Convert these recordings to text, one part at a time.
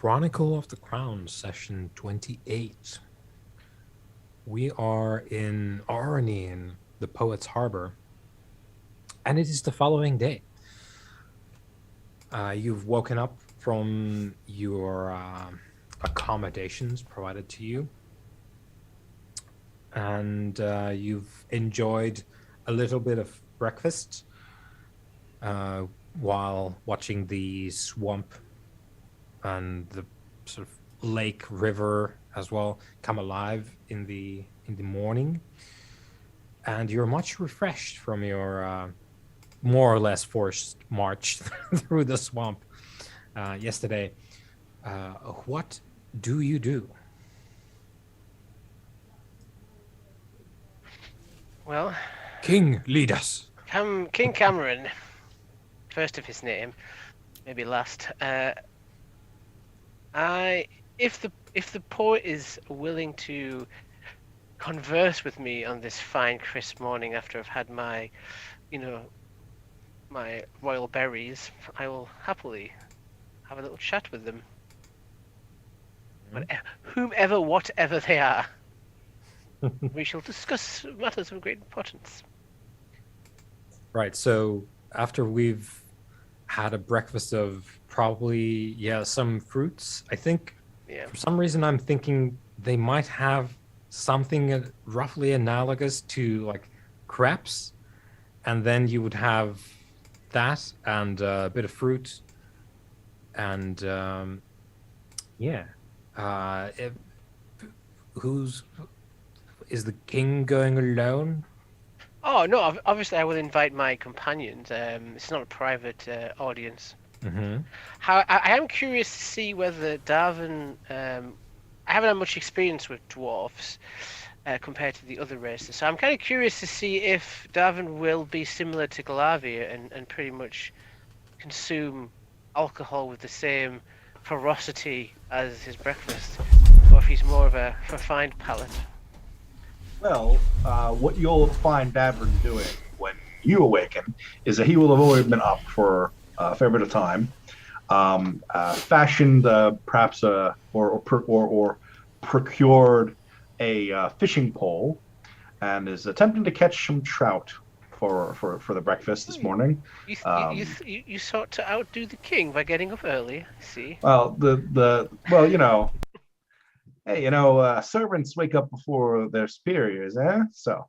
Chronicle of the Crown, session 28. We are in Arni, in the Poet's Harbor, and it is the following day. You've woken up from your accommodations provided to you, and you've enjoyed a little bit of breakfast while watching the swamp and the sort of lake river as well come alive in the morning, and you're much refreshed from your more or less forced march through the swamp yesterday. What do you do? Well, King, lead us. King Cameron, first of his name, maybe last. If the poet is willing to converse with me on this fine, crisp morning after I've had my royal berries, I will happily have a little chat with them. But whomever, whatever they are, we shall discuss matters of great importance. Right, so after we've had a breakfast of probably, some fruits, I think for some reason I'm thinking they might have something roughly analogous to like crepes, and then you would have that and a bit of fruit, and is the king going alone? Oh no! Obviously, I will invite my companions. It's not a private audience. Mm-hmm. I am curious to see whether Darwin. I haven't had much experience with dwarves compared to the other races, so I'm kind of curious to see if Darwin will be similar to Galavia and pretty much consume alcohol with the same ferocity as his breakfast, or if he's more of a refined palate. Well, what you'll find Davern doing when you awaken is that he will have already been up for a fair bit of time, fashioned perhaps or procured a fishing pole, and is attempting to catch some trout for the breakfast this morning. You sought to outdo the king by getting up early. I see. Well, hey, servants wake up before their superiors, eh? So,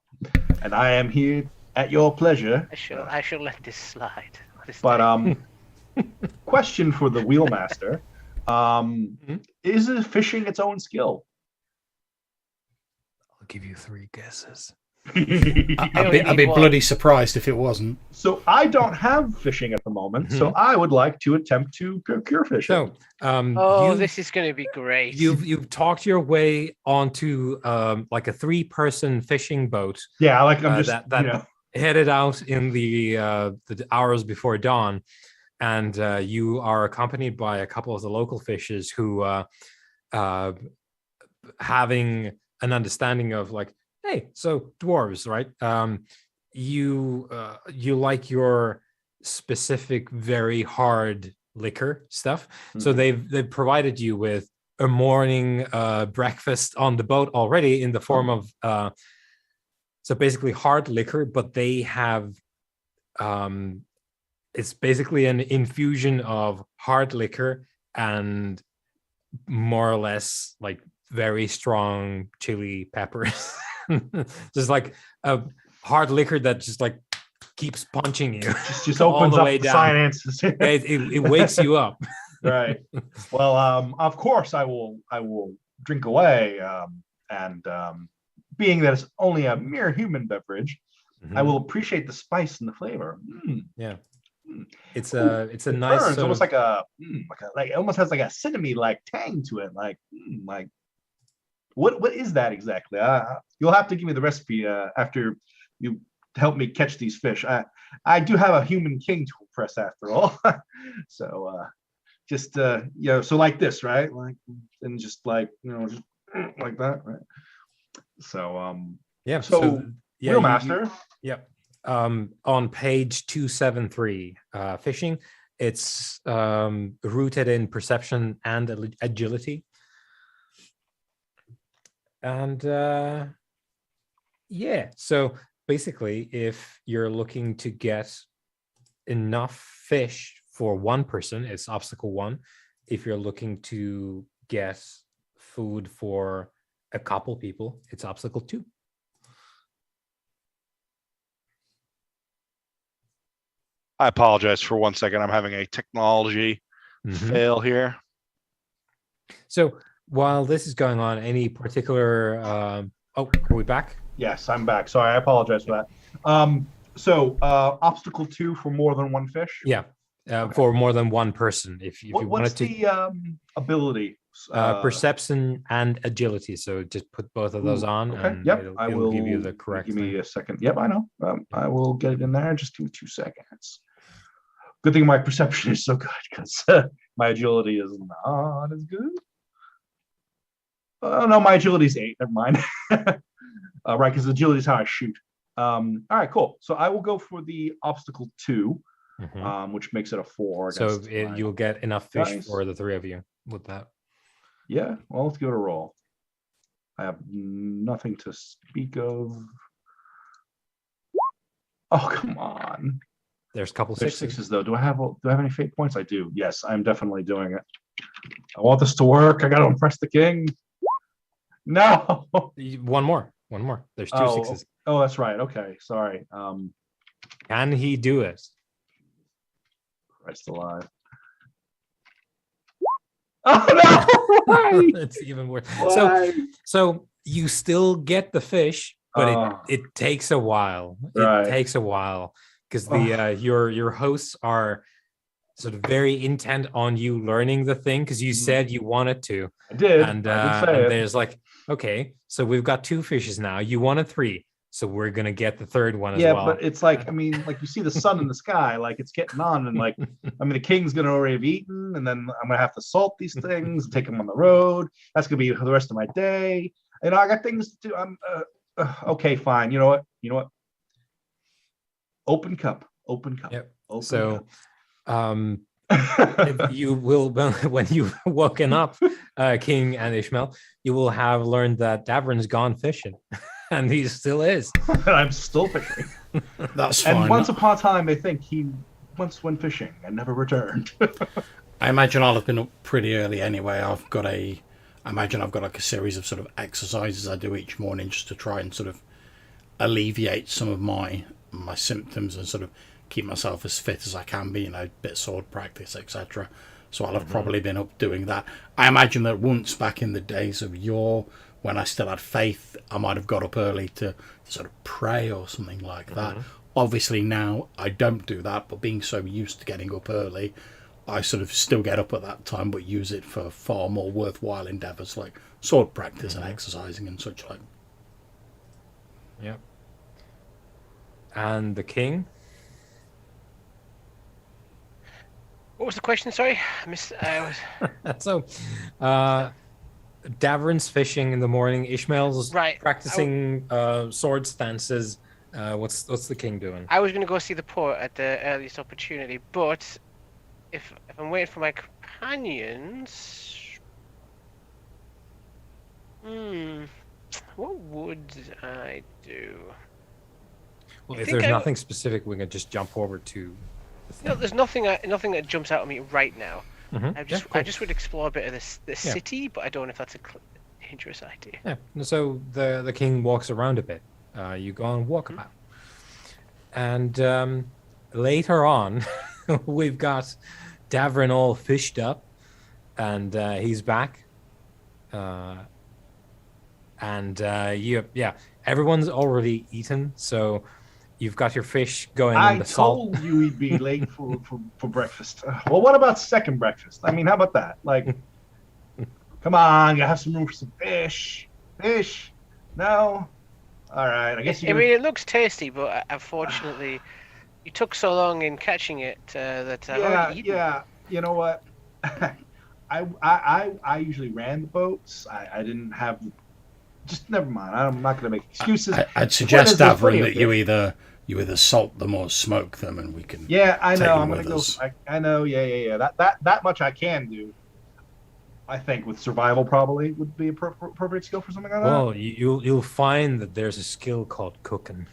and I am here at your pleasure. I shall let this slide. Question for the wheelmaster: is fishing its own skill? I'll give you 3 guesses. I'd be bloody surprised if it wasn't. So I don't have fishing at the moment, so I would like to attempt to procure fishing. So, this is going to be great. You've talked your way onto like a 3-person fishing boat. Yeah, like I'm just that headed out in the hours before dawn, and you are accompanied by a couple of the local fishers who, having an understanding of like, hey, so dwarves, right? You like your specific, very hard liquor stuff. Mm-hmm. So they've provided you with a morning breakfast on the boat already in the form of so basically hard liquor, but they have it's basically an infusion of hard liquor and more or less like very strong chili peppers. Just like a hard liquor that just like keeps punching you. Just opens up the finances. it wakes you up. Right. Well, of course I will drink away. And being that it's only a mere human beverage, I will appreciate the spice and the flavor. Yeah. It's a nice burns, almost like it almost has like a cinnamon like tang to it. Like what is that exactly? You'll have to give me the recipe after you help me catch these fish. I do have a human king to impress after all. So just so like this, right? Like, and just like just like that, right? So So Wheelmaster. Yep. On page 273, fishing, It's rooted in perception and agility. And yeah, so basically, if you're looking to get enough fish for one person, it's obstacle 1. If you're looking to get food for a couple people, it's obstacle 2. I apologize for 1 second. I'm having a technology fail here. So while this is going on, any particular are we back? Yes, I'm back. Sorry, I apologize for that. So obstacle 2 for more than one fish? Yeah. Okay. For more than one person. If you wanted to. What's the ability? Perception and agility. So just put both of those on, okay. and Yep. it'll give you the correct. Give me a second. Yep, I know. I will get it in there. Just give me 2 seconds. Good thing my perception is so good, because my agility is not as good. Oh no, my agility is 8. Never mind. Right, because agility is how I shoot. All right, cool. So I will go for the obstacle 2, which makes it a 4. So you'll get enough fish for the 3 of you with that. Yeah, well, let's give it a roll. I have nothing to speak of. Oh, come on. There's a couple There's sixes. 6s though. Do I have any fate points? I do. Yes, I'm definitely doing it. I want this to work. I got to impress the king. No. One more. There's 2 6s. Oh, that's right. Okay, sorry. Can he do it? Christ alive. Oh no! Why? It's even worse. Why? So you still get the fish, but it takes a while. Right. It takes a while because the your hosts are sort of very intent on you learning the thing, because you said you wanted to. I did. And, I did say and it. there's like, okay, so we've got 2 fishes now. You wanted 3, so we're gonna get the 3rd one as well. Yeah, but it's like, I mean, like you see the sun in the sky, like it's getting on, and like, I mean, the king's gonna already have eaten, and then I'm gonna have to salt these things, take them on the road. That's gonna be for the rest of my day. You know, I got things to do. I'm okay, fine. You know what? Open cup. Yep. Open So, cup. you will, when you've woken up, King and Ishmael, you will have learned that Davrin's gone fishing, and he still is. I'm still fishing. That's fine. And once upon a time, I think he once went fishing and never returned. I imagine I'll have been up pretty early anyway. I imagine I've got like a series of sort of exercises I do each morning just to try and sort of alleviate some of my symptoms and sort of keep myself as fit as I can be, a bit of sword practice, etc. So I'll have probably been up doing that. I imagine that once back in the days of yore, when I still had faith, I might have got up early to sort of pray or something like that. Obviously now I don't do that, but being so used to getting up early, I sort of still get up at that time, but use it for far more worthwhile endeavours like sword practice and exercising and such like. Yep. And the king? What was the question? Sorry, I missed. So, Davrin's fishing in the morning. Ishmael's practicing sword stances. What's the king doing? I was going to go see the port at the earliest opportunity, but if I'm waiting for my companions, what would I do? Well, if there's nothing specific, we can just jump forward to. No, there's nothing that jumps out at me right now. I just would explore a bit of the city, but I don't know if that's a dangerous idea. Yeah. So the king walks around a bit. You go on walkabout, and later on, we've got Davrin all fished up, and he's back. Everyone's already eaten, so you've got your fish going in the salt. I told you we'd be late for breakfast. Well, what about second breakfast? I mean, how about that? Like, come on, you have some room for some fish. Fish? No? All right, I guess you. I mean, it looks tasty, but unfortunately, you took so long in catching it that I've already eaten. Yeah. You know what? I usually ran the boats. I didn't have. Just never mind. I'm not going to make excuses. I'd suggest, Davrin, that you you either salt them or smoke them, and we can Yeah, I take know. them I'm gonna with go. us. I know. Yeah. That much I can do. I think with survival probably would be appropriate skill for something like that. Well, you'll find that there's a skill called cooking.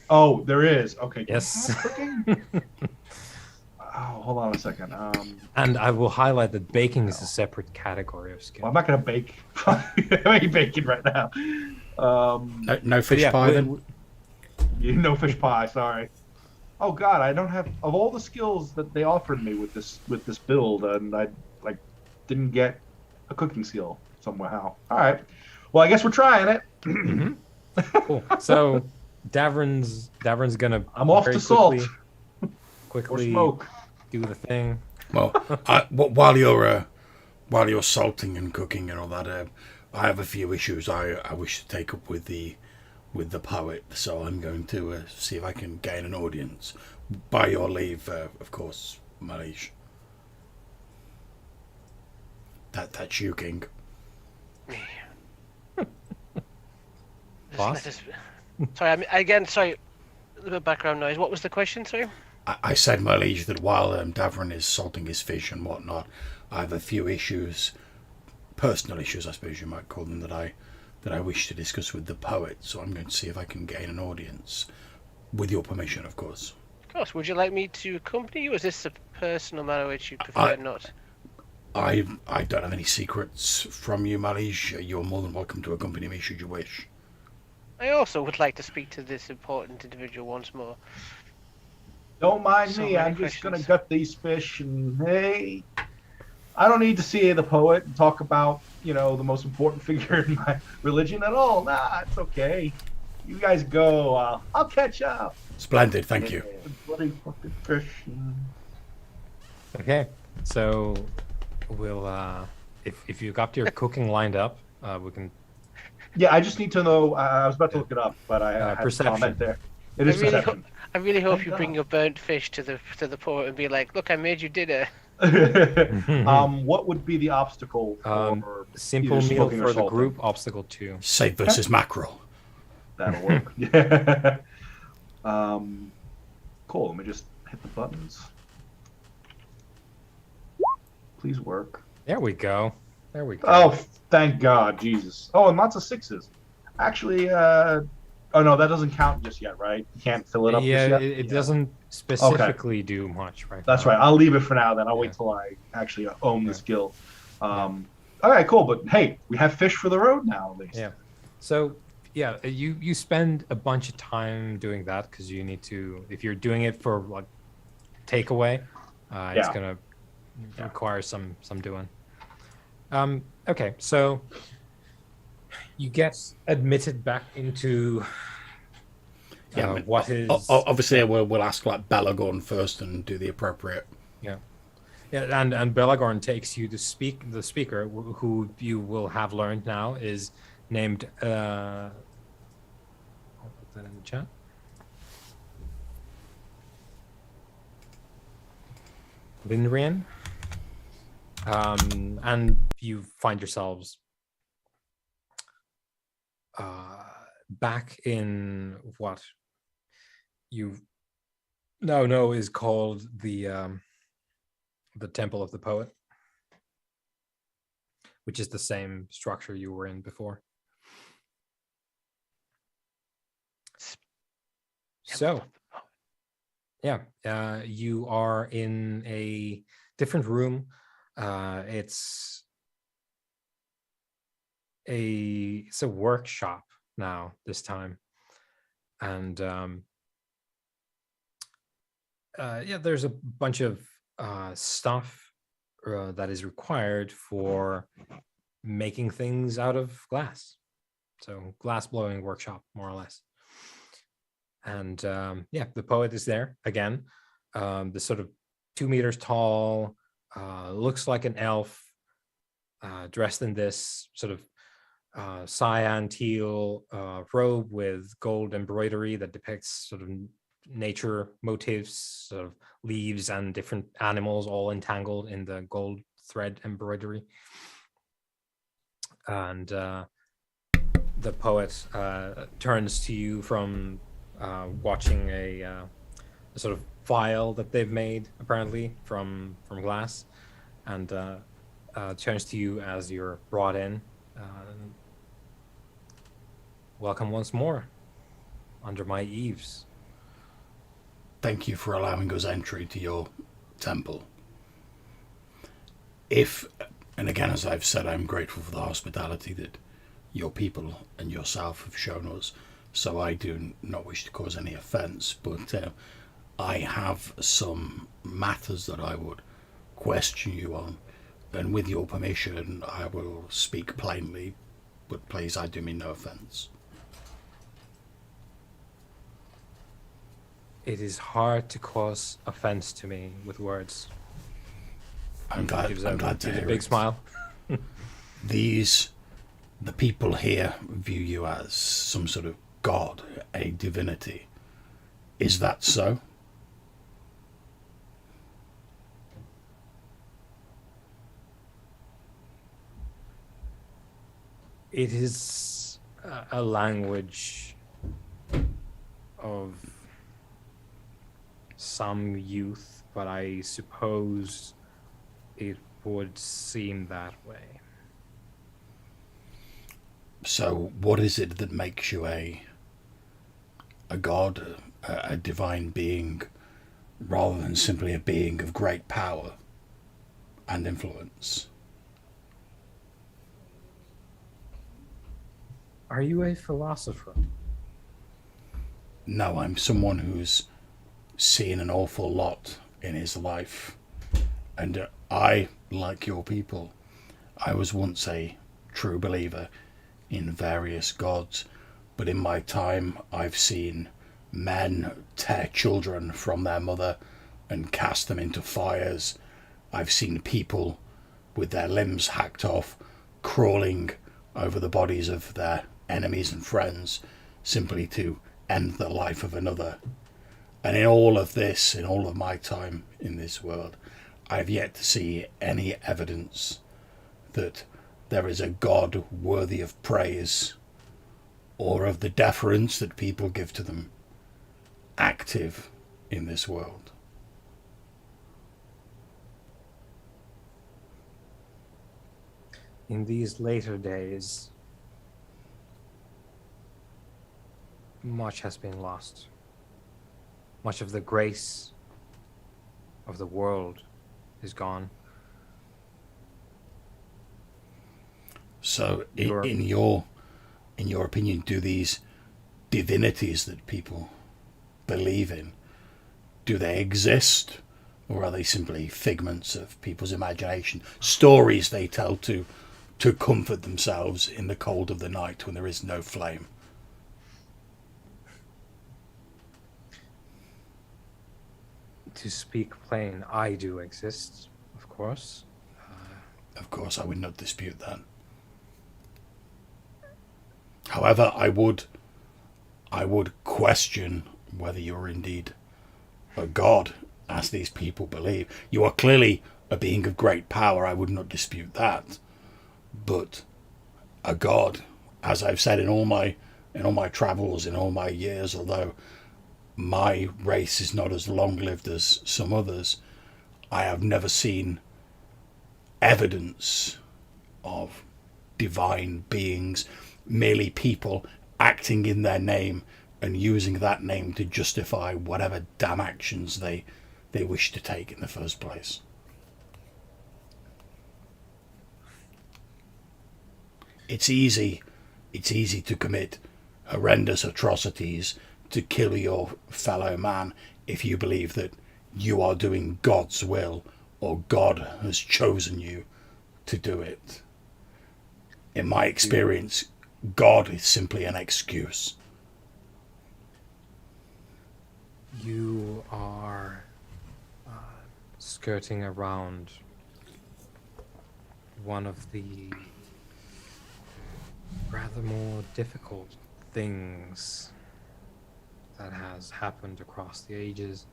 Oh, there is. Okay. Do I Yes. have cooking? Oh, hold on a second. And I will highlight that baking is a separate category of skill. Well, I'm not gonna bake. I ain't baking right now. No fish yeah, pie then. No fish pie. Sorry. Oh God, I don't have of all the skills that they offered me with this build, and I like didn't get a cooking skill somehow. All right. Well, I guess we're trying it. Cool. So Davrin's gonna. I'm off very to salt. Or Quickly smoke. do the thing. Well, while you're salting and cooking and all that, I have a few issues I wish to take up with the poet. So I'm going to see if I can gain an audience. By your leave, of course, my liege. That's you, King. Boss? Sorry, again, sorry. A little bit of background noise. What was the question, sorry? I said, my liege, that while Davrin is salting his fish and whatnot, I have a few issues, personal issues, I suppose you might call them, that I wish to discuss with the poet. So I'm going to see if I can gain an audience, with your permission, of course. Of course. Would you like me to accompany you? Is this a personal matter which you prefer not? I don't have any secrets from you, my liege. You're more than welcome to accompany me should you wish. I also would like to speak to this important individual once more. Don't mind So me. many I'm just gonna questions. gut these fish, and hey, I don't need to see the poet and talk about the most important figure in my religion at all. Nah, it's okay. You guys go. I'll catch up. Splendid, thank you. Bloody fucking fish. Okay. So we'll if you got your cooking lined up, we can. Yeah, I just need to know. I was about to look it up, but I have perception. a comment there. It is perception. I really hope Thank you God. bring your burnt fish to the poet and be like, "Look, I made you dinner." What would be the obstacle for Simple either meal smoking or for the salting? group. Obstacle 2. Safe versus mackerel. That'll work. Yeah. Cool. Let me just hit the buttons. Please work. There we go. There we go. Oh, thank God, Jesus. Oh, and lots of sixes. Actually, oh no, that doesn't count just yet, right? You can't fill it up yeah, just yet. it doesn't specifically do much, right? That's now. right. I'll leave it for now. Then I'll wait till I actually own the skill. All right, cool. But hey, we have fish for the road now, at least. Yeah. So yeah, you spend a bunch of time doing that because you need to. If you're doing it for like takeaway, it's gonna require some doing. Okay, so you get admitted back into what is obviously we'll ask like Belagorn first and do the appropriate. Yeah, and Belagorn takes you to speak. The speaker, who you will have learned now, is named. I'll put that in the chat. Linrian. And you find yourselves back in what you now know is called the Temple of the Poet, which is the same structure you were in before. So, yeah, you are in a different room. It's a workshop now this time, and there's a bunch of stuff that is required for making things out of glass. So Glassblowing Workshop, more or less. And the poet is there again. The sort of 2 meters tall, looks like an elf, dressed in this sort of cyan teal robe with gold embroidery that depicts sort of nature motifs, sort of leaves and different animals all entangled in the gold thread embroidery. And the poet turns to you from watching a sort of vial that they've made apparently from glass, and turns to you as you're brought in. Welcome once more under my eaves. Thank you for allowing us entry to your temple. If, and again, as I've said, I'm grateful for the hospitality that your people and yourself have shown us, so I do not wish to cause any offence, but I have some matters that I would question you on, and with your permission, I will speak plainly, but please, I do mean no offence. It is hard to cause offense to me with words. I'm glad to hear a big it. smile. The people here view you as some sort of god, a divinity. Is that so? It is a language of some youth, but I suppose it would seem that way. So what is it that makes you a god, a divine being, rather than simply a being of great power and influence? Are you a philosopher? No, I'm someone who's seen an awful lot in his life, and I, like your people, I was once a true believer in various gods, but in my time I've seen men tear children from their mother and cast them into fires. I've seen people with their limbs hacked off crawling over the bodies of their enemies and friends simply to end the life of another. And in all of this, in all of my time in this world, I've yet to see any evidence that there is a God worthy of praise or of the deference that people give to them active in this world. In these later days, much has been lost. Much of the grace of the world is gone. So, in your opinion, do these divinities that people believe in, do they exist, or are they simply figments of people's imagination, stories they tell to comfort themselves in the cold of the night when there is no flame? To speak plain, I do exist, of course. Of course, I would not dispute that. However, I would question whether you're indeed a god, as these people believe. You are clearly a being of great power, I would not dispute that. But a god, as I've said in all my travels, in all my years, although my race is not as long-lived as some others, I have never seen evidence of divine beings, merely people acting in their name and using that name to justify whatever damn actions they wish to take in the first place. It's easy to commit horrendous atrocities, to kill your fellow man, if you believe that you are doing God's will or God has chosen you to do it. In my experience, God is simply an excuse. You are skirting around one of the rather more difficult things that has happened across the ages.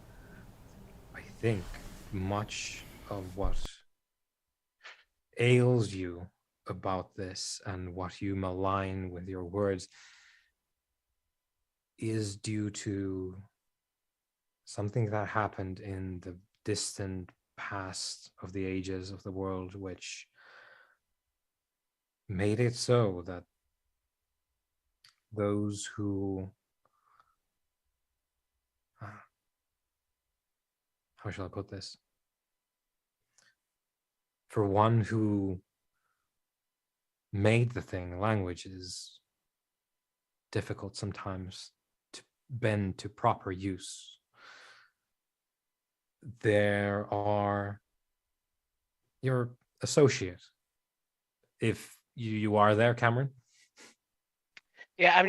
I think much of what ails you about this and what you malign with your words is due to something that happened in the distant past of the ages of the world, which made it so that those who how shall I put this? For one who made the thing, language is difficult sometimes to bend to proper use. There are your associate. If you are there, Cameron. Yeah,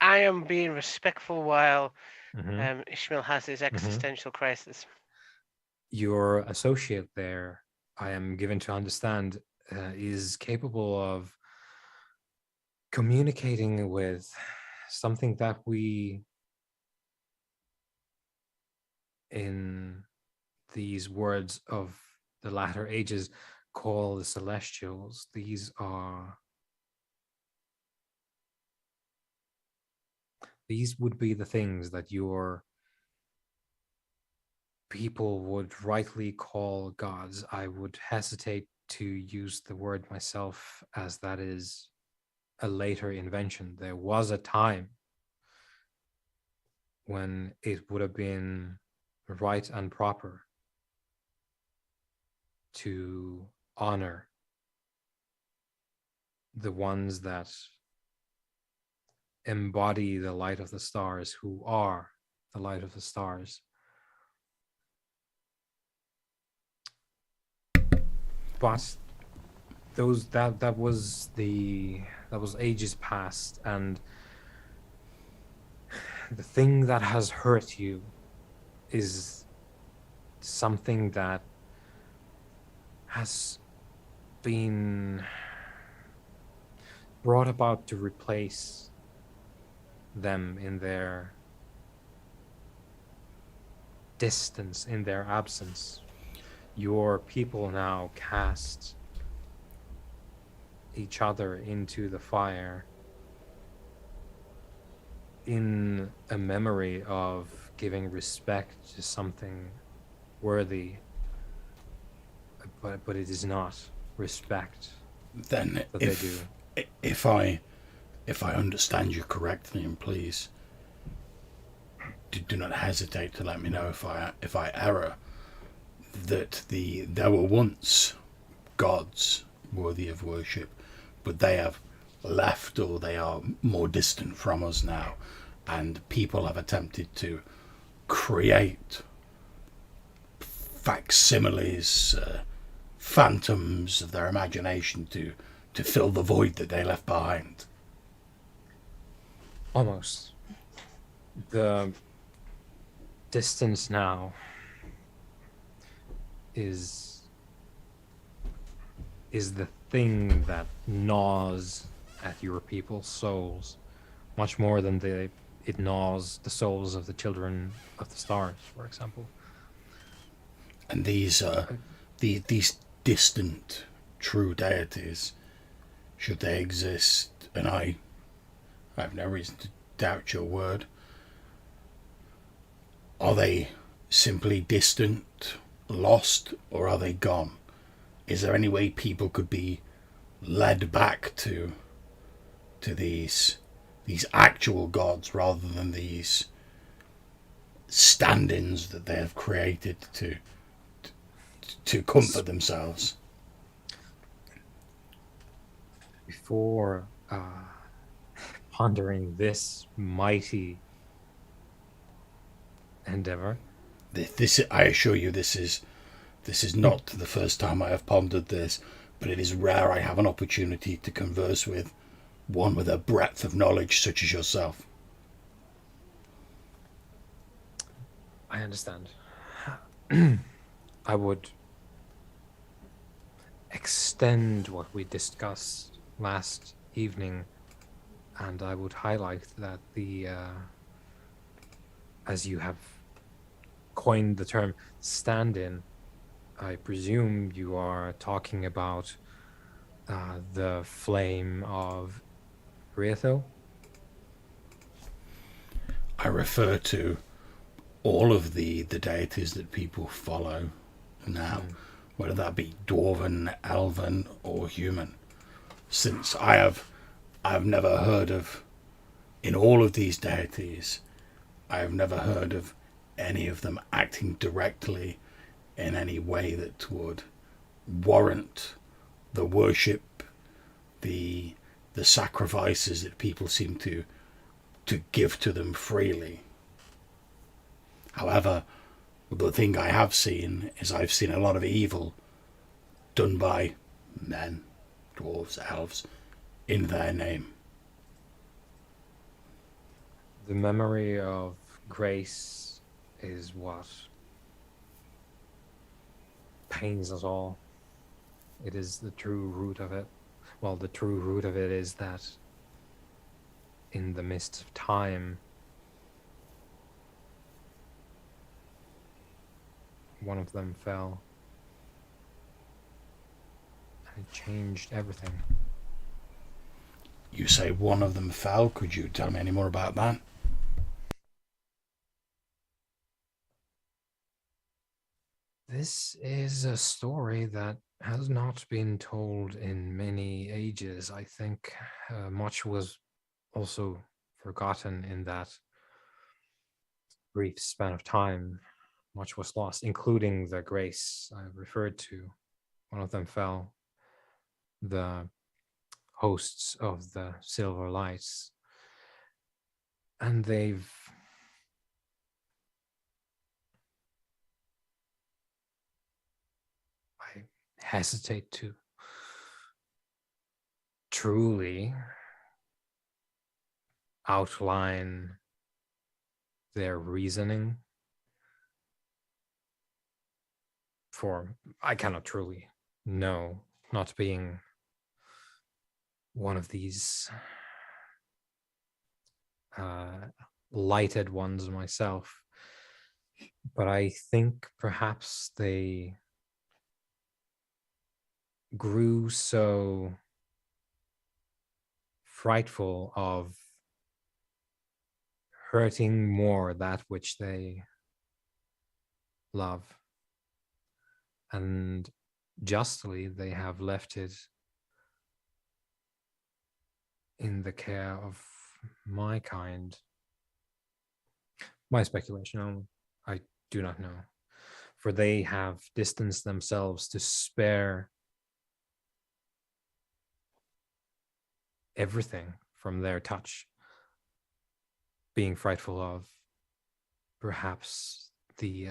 I am being respectful while Mhm. Ishmael has his existential crisis. Your associate there, I am given to understand, is capable of communicating with something that we, in these words of the latter ages, call the celestials. These would be the things that your people would rightly call gods. I would hesitate to use the word myself, as that is a later invention. There was a time when it would have been right and proper to honor the ones that embody the light of the stars, who are the light of the stars. But those that was ages past, and the thing that has hurt you is something that has been brought about to replace them in their distance, in their absence. Your people now cast each other into the fire in a memory of giving respect to something worthy, but it is not respect Then that they do. if I understand you correctly, and please do not hesitate to let me know if I err, that there were once gods worthy of worship, but they have left, or they are more distant from us now, and people have attempted to create facsimiles, phantoms of their imagination to fill the void that they left behind. Almost. The distance now is the thing that gnaws at your people's souls much more than it gnaws the souls of the children of the stars, for example. And these distant true deities, should they exist, and I have no reason to doubt your word, are they simply distant, lost, or are they gone? Is there any way people could be led back to these actual gods, rather than these stand-ins that they have created to comfort themselves? Before pondering this mighty endeavor, This, I assure you, this is not the first time I have pondered this, but it is rare I have an opportunity to converse with one with a breadth of knowledge such as yourself. I understand. I would extend what we discussed last evening, and I would highlight that as you have coined the term stand-in, I presume you are talking about the Flame of Riethol? I refer to all of the deities that people follow now, whether that be dwarven, elven, or human. Since I've never heard of, in all of these deities, I have never heard of any of them acting directly in any way that would warrant the worship, the sacrifices that people seem to give to them freely. However, the thing I have seen is I've seen a lot of evil done by men, dwarves, elves, in their name. The memory of grace is what pains us all. It is the true root of it. Well, the true root of it is that in the midst of time, one of them fell, and it changed everything. You say one of them fell. Could you tell me any more about that? This is a story that has not been told in many ages. I think much was also forgotten in that brief span of time. Much was lost, including the grace I referred to. One of them fell. The hosts of the Silver Lights. And they've I hesitate to truly outline their reasoning, for I cannot truly know, not being one of these lighted ones myself. But I think perhaps they grew so frightful of hurting more that which they love. And justly, they have left it in the care of my kind. My speculation only. I do not know. For they have distanced themselves to spare everything from their touch, being frightful of perhaps the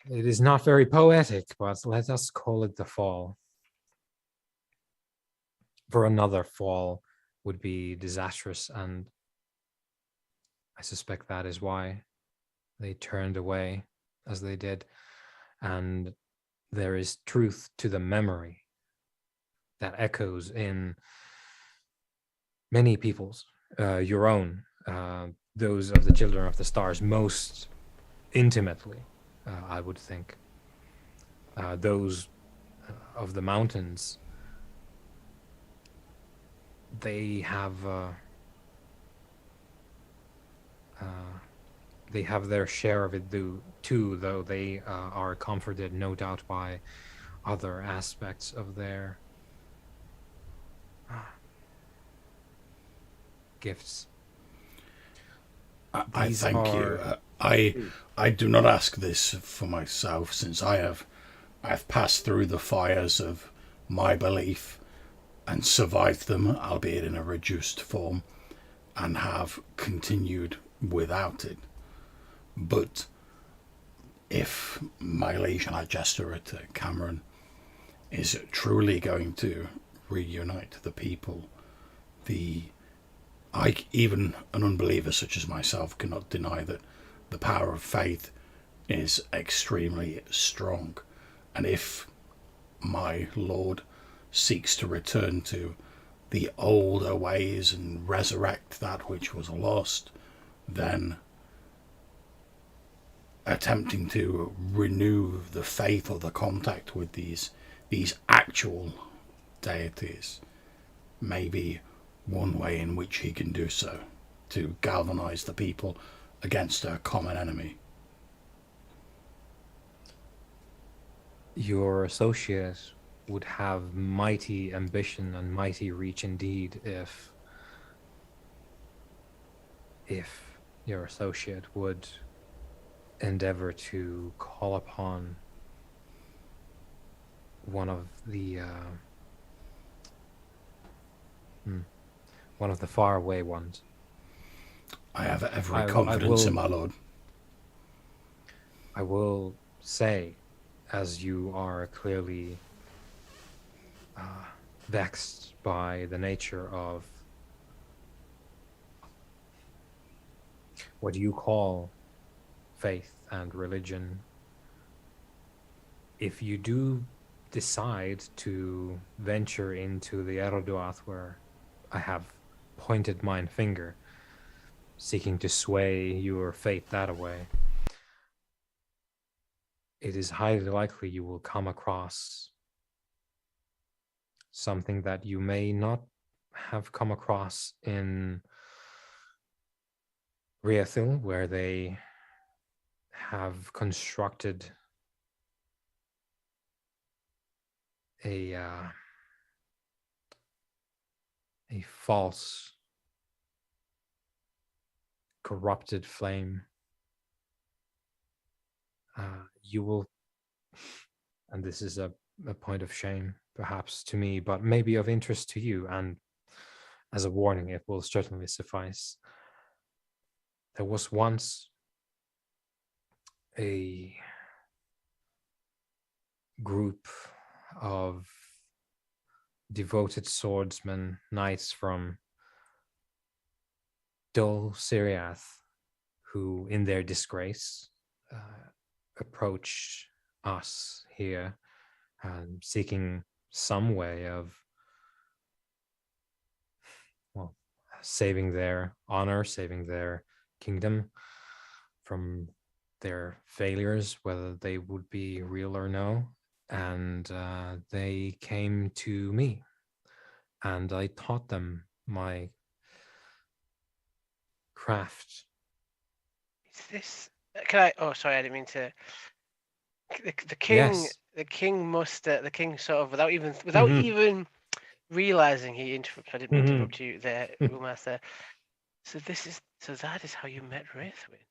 it is not very poetic, but let us call it the fall. For another fall would be disastrous, and I suspect that is why they turned away as they did. And there is truth to the memory that echoes in many people's, your own, those of the Children of the Stars, most intimately, I would think. Those of the mountains, they have their share of it too, though they are comforted, no doubt, by other aspects of their gifts. I thank you. I do not ask this for myself, since I've passed through the fires of my belief and survived them, albeit in a reduced form, and have continued without it. But if my liege and Jester Cameron is truly going to reunite the people, even an unbeliever such as myself cannot deny that the power of faith is extremely strong. And if my Lord seeks to return to the older ways and resurrect that which was lost, then attempting to renew the faith or the contact with these actual deities may be one way in which he can do so, to galvanize the people against a common enemy. Your associate would have mighty ambition and mighty reach indeed if your associate would endeavor to call upon one of the faraway ones. I have every confidence in my lord. I will say, as you are clearly vexed by the nature of what you call faith and religion, if you do decide to venture into the Eraduath where I have pointed mine finger, seeking to sway your fate that way, it is highly likely you will come across something that you may not have come across in Riethol, where they have constructed a false, corrupted flame. You will, and this is a point of shame, perhaps to me, but maybe of interest to you, and as a warning, it will certainly suffice. There was once a group of devoted swordsmen, knights from Dol Siriath, who, in their disgrace, approached us here, seeking some way of, well, saving their honor, saving their kingdom from their failures, whether they would be real or no. And they came to me, and I taught them my craft. Is this? Can I? Oh, sorry, I didn't mean to. The king. Yes. The king must. The king sort of without even realizing he interrupted. I didn't mean to interrupt you there, Master. So that is how you met Wraithwin.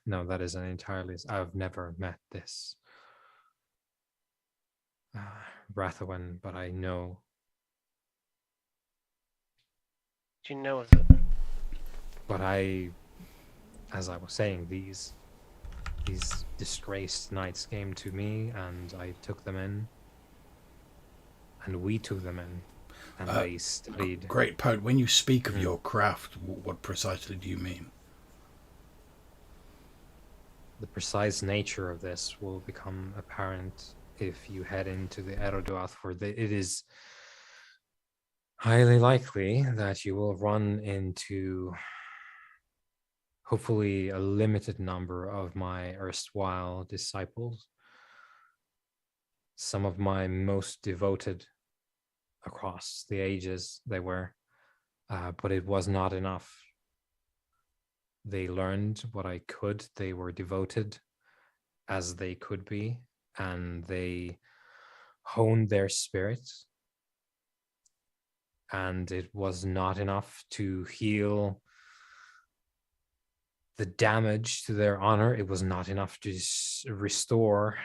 No, that is an entirely. I've never met this Rathawin, but I know. Do you know of it? But as I was saying, these disgraced knights came to me, and I took them in, and we took them in, and they studied. Great poet, when you speak of your craft, what precisely do you mean? The precise nature of this will become apparent if you head into the Eraduath, for it is highly likely that you will run into, hopefully, a limited number of my erstwhile disciples, some of my most devoted across the ages they were, but it was not enough. They learned what I could. They were devoted as they could be, and they honed their spirits. And it was not enough to heal the damage to their honor. It was not enough to restore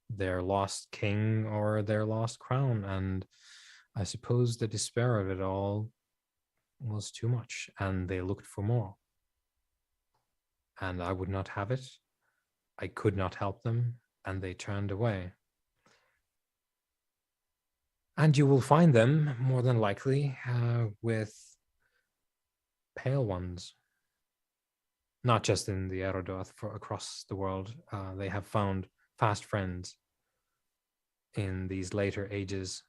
their lost king or their lost crown. And I suppose the despair of it all was too much, and they looked for more. And I would not have it. I could not help them, and they turned away. And you will find them, more than likely, with pale ones. Not just in the Eraduath, for across the world. They have found fast friends in these later ages.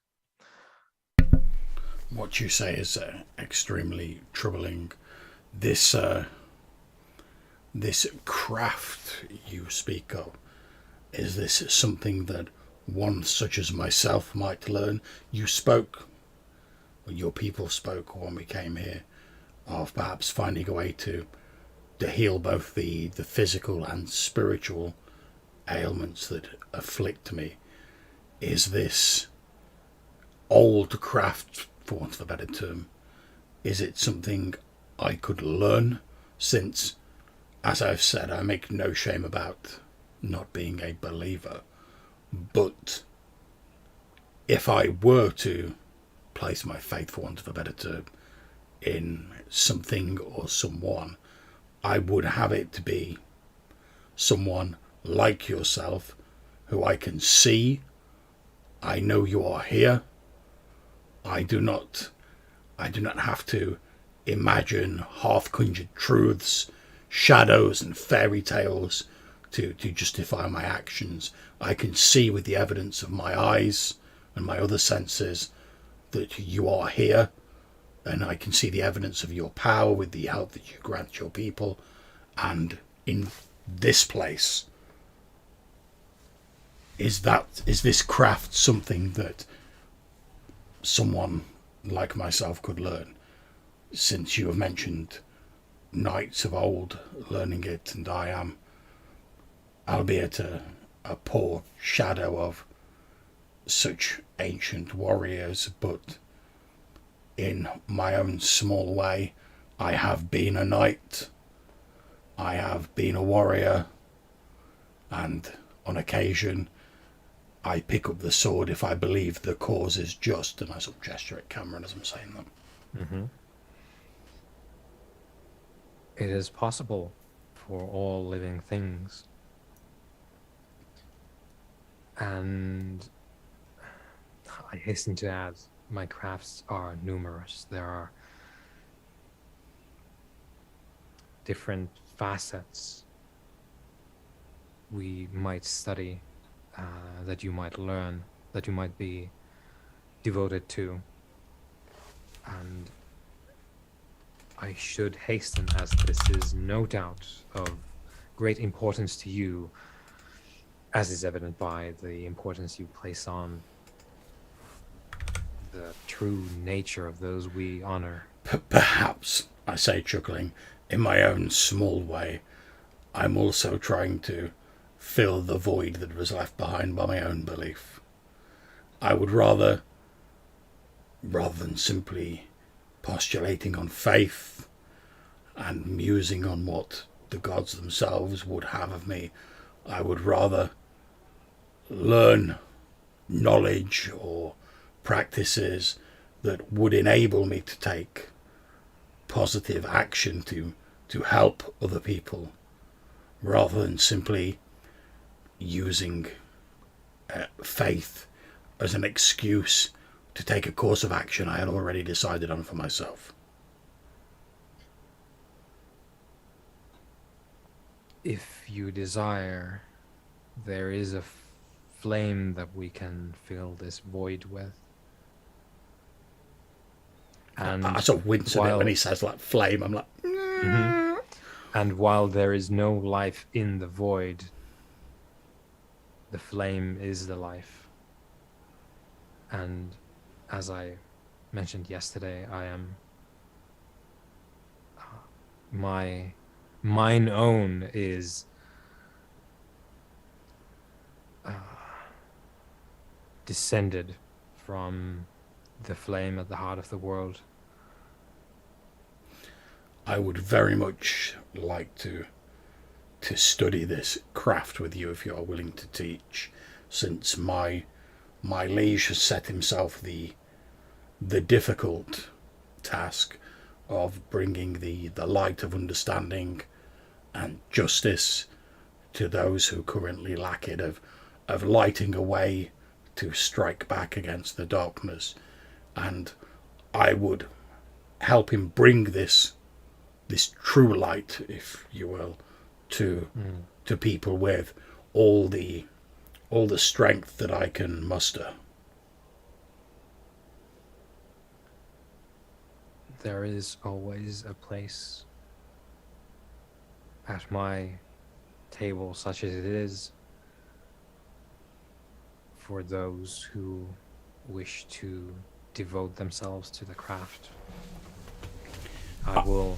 What you say is extremely troubling. This craft you speak of, is this something that one such as myself might learn? You your people spoke when we came here, of perhaps finding a way to heal both the physical and spiritual ailments that afflict me. Is this old craft, for want of a better term, is it something I could learn? Since, as I've said, I make no shame about not being a believer, but if I were to place my faith, for want of a better term, in something or someone, I would have it to be someone like yourself, who I can see. I know you are here. I do not have to imagine half-conjured truths, shadows and fairy tales to justify my actions. I can see with the evidence of my eyes and my other senses that you are here, and I can see the evidence of your power with the help that you grant your people. And in this place, is this craft something that someone like myself could learn? Since you have mentioned knights of old learning it, and I am, albeit a poor shadow of such ancient warriors, but in my own small way, I have been a knight, I have been a warrior, and on occasion I pick up the sword if I believe the cause is just, and I sort of gesture at Cameron as I'm saying them. Mm-hmm. It is possible for all living things. And I hasten to add, my crafts are numerous. There are different facets we might study, that you might learn, that you might be devoted to. And I should hasten, as this is no doubt of great importance to you, as is evident by the importance you place on the true nature of those we honor. Perhaps, I say chuckling, in my own small way, I'm also trying to fill the void that was left behind by my own belief. I would rather than simply postulating on faith and musing on what the gods themselves would have of me, I would rather learn knowledge or practices that would enable me to take positive action to help other people, rather than simply using faith as an excuse to take a course of action I had already decided on for myself. If you desire, there is a flame that we can fill this void with. And I sort of wince at it when he says like flame. I'm like, mm-hmm. And while there is no life in the void, the flame is the life. And as I mentioned yesterday, I am mine own is descended from the flame at the heart of the world. I would very much like to study this craft with you if you are willing to teach, since my liege has set himself the difficult task of bringing the light of understanding and justice to those who currently lack it, of lighting a way to strike back against the darkness. And I would help him bring this true light, if you will, to people with all the strength that I can muster. There is always a place at my table, such as it is, for those who wish to devote themselves to the craft. I will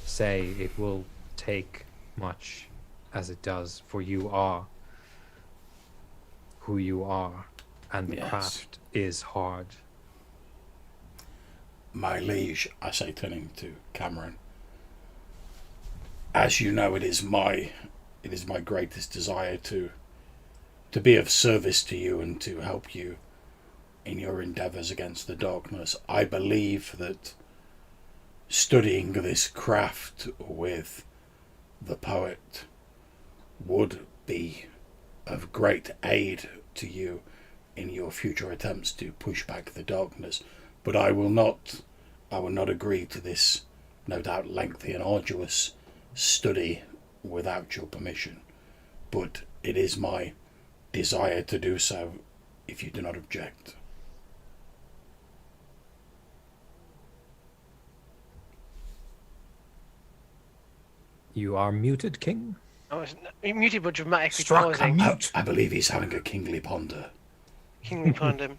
say it will take much, as it does, for you are who you are, and the craft is hard. My liege, I say, turning to Cameron, as you know, it is my greatest desire to be of service to you and to help you in your endeavours against the darkness. I believe that studying this craft with the poet would be of great aid to you in your future attempts to push back the darkness. But I will not agree to this, no doubt lengthy and arduous study without your permission. But it is my desire to do so, if you do not object. You are muted, King? I was muted but dramatically Struck pausing. mute. I believe he's having a kingly ponder. Kingly Pondom.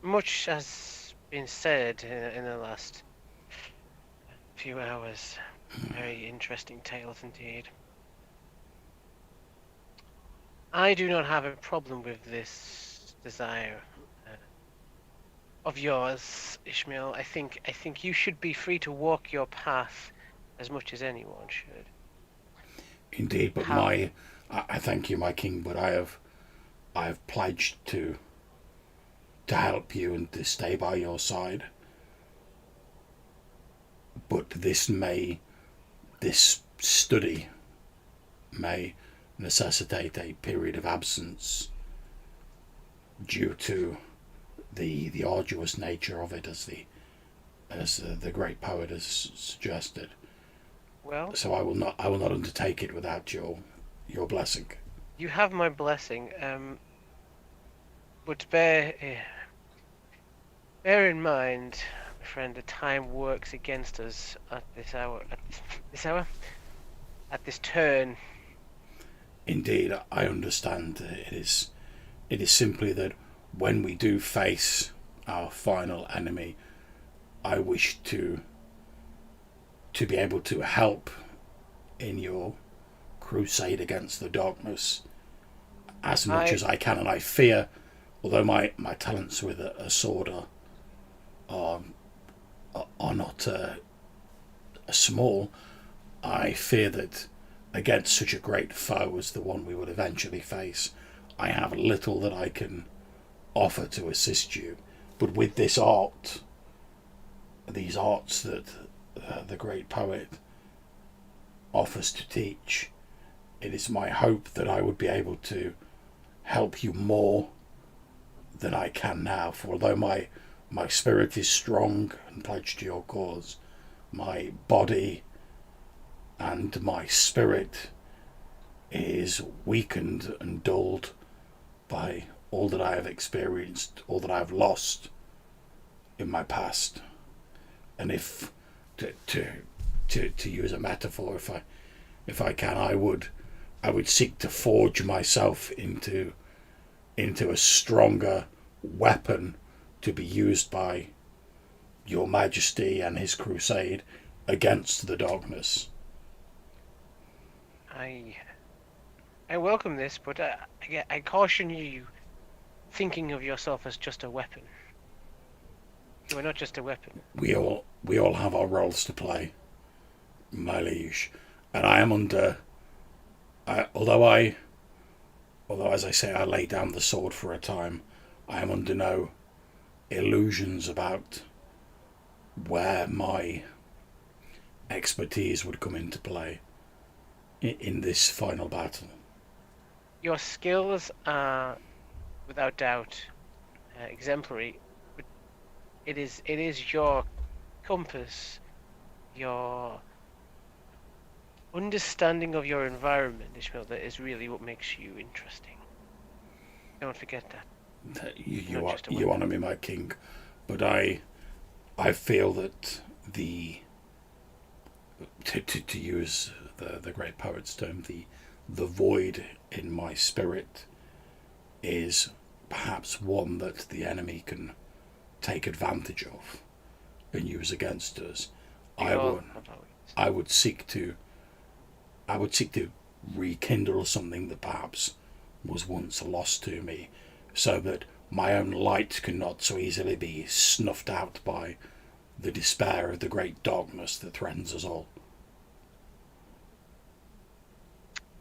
Much has been said in the last few hours. Very interesting tales indeed. I do not have a problem with this desire of yours, Ishmael. I think you should be free to walk your path as much as anyone should. Indeed, but I thank you, my king, but I have pledged to help you and to stay by your side. But this study may necessitate a period of absence due to the arduous nature of it, as the great poet has suggested. Well, so I will not undertake it without your blessing. You have my blessing, but bear in mind, my friend, that time works against us at this hour. At this turn. Indeed, I understand. It is simply that when we do face our final enemy, I wish to be able to help in your crusade against the darkness as much as I can. And I fear, although my talents with a sword are not small, I fear that against such a great foe as the one we would eventually face, I have little that I can offer to assist you. But with this art, these arts that the great poet offers to teach, it is my hope that I would be able to help you more than I can now. For although my spirit is strong and pledged to your cause, my body and my spirit is weakened and dulled by all that I have experienced, all that I have lost in my past. And if to use a metaphor, if I can, I would seek to forge myself into a stronger weapon to be used by your Majesty and his crusade against the darkness. I welcome this, but I caution you thinking of yourself as just a weapon. You are not just a weapon. We all have our roles to play, my liege, and I am under. Although as I say, I lay down the sword for a time, I am under no illusions about where my expertise would come into play in this final battle. Your skills are, without doubt, exemplary. But it is your compass, your understanding of your environment, Ishmael, that is really what makes you interesting. Don't forget that. You honour me, my king, but I feel that to use the great poet's term, the void in my spirit is perhaps one that the enemy can take advantage of and use against us, Not I would seek to rekindle something that perhaps was once lost to me, so that my own light cannot so easily be snuffed out by the despair of the great darkness that threatens us all.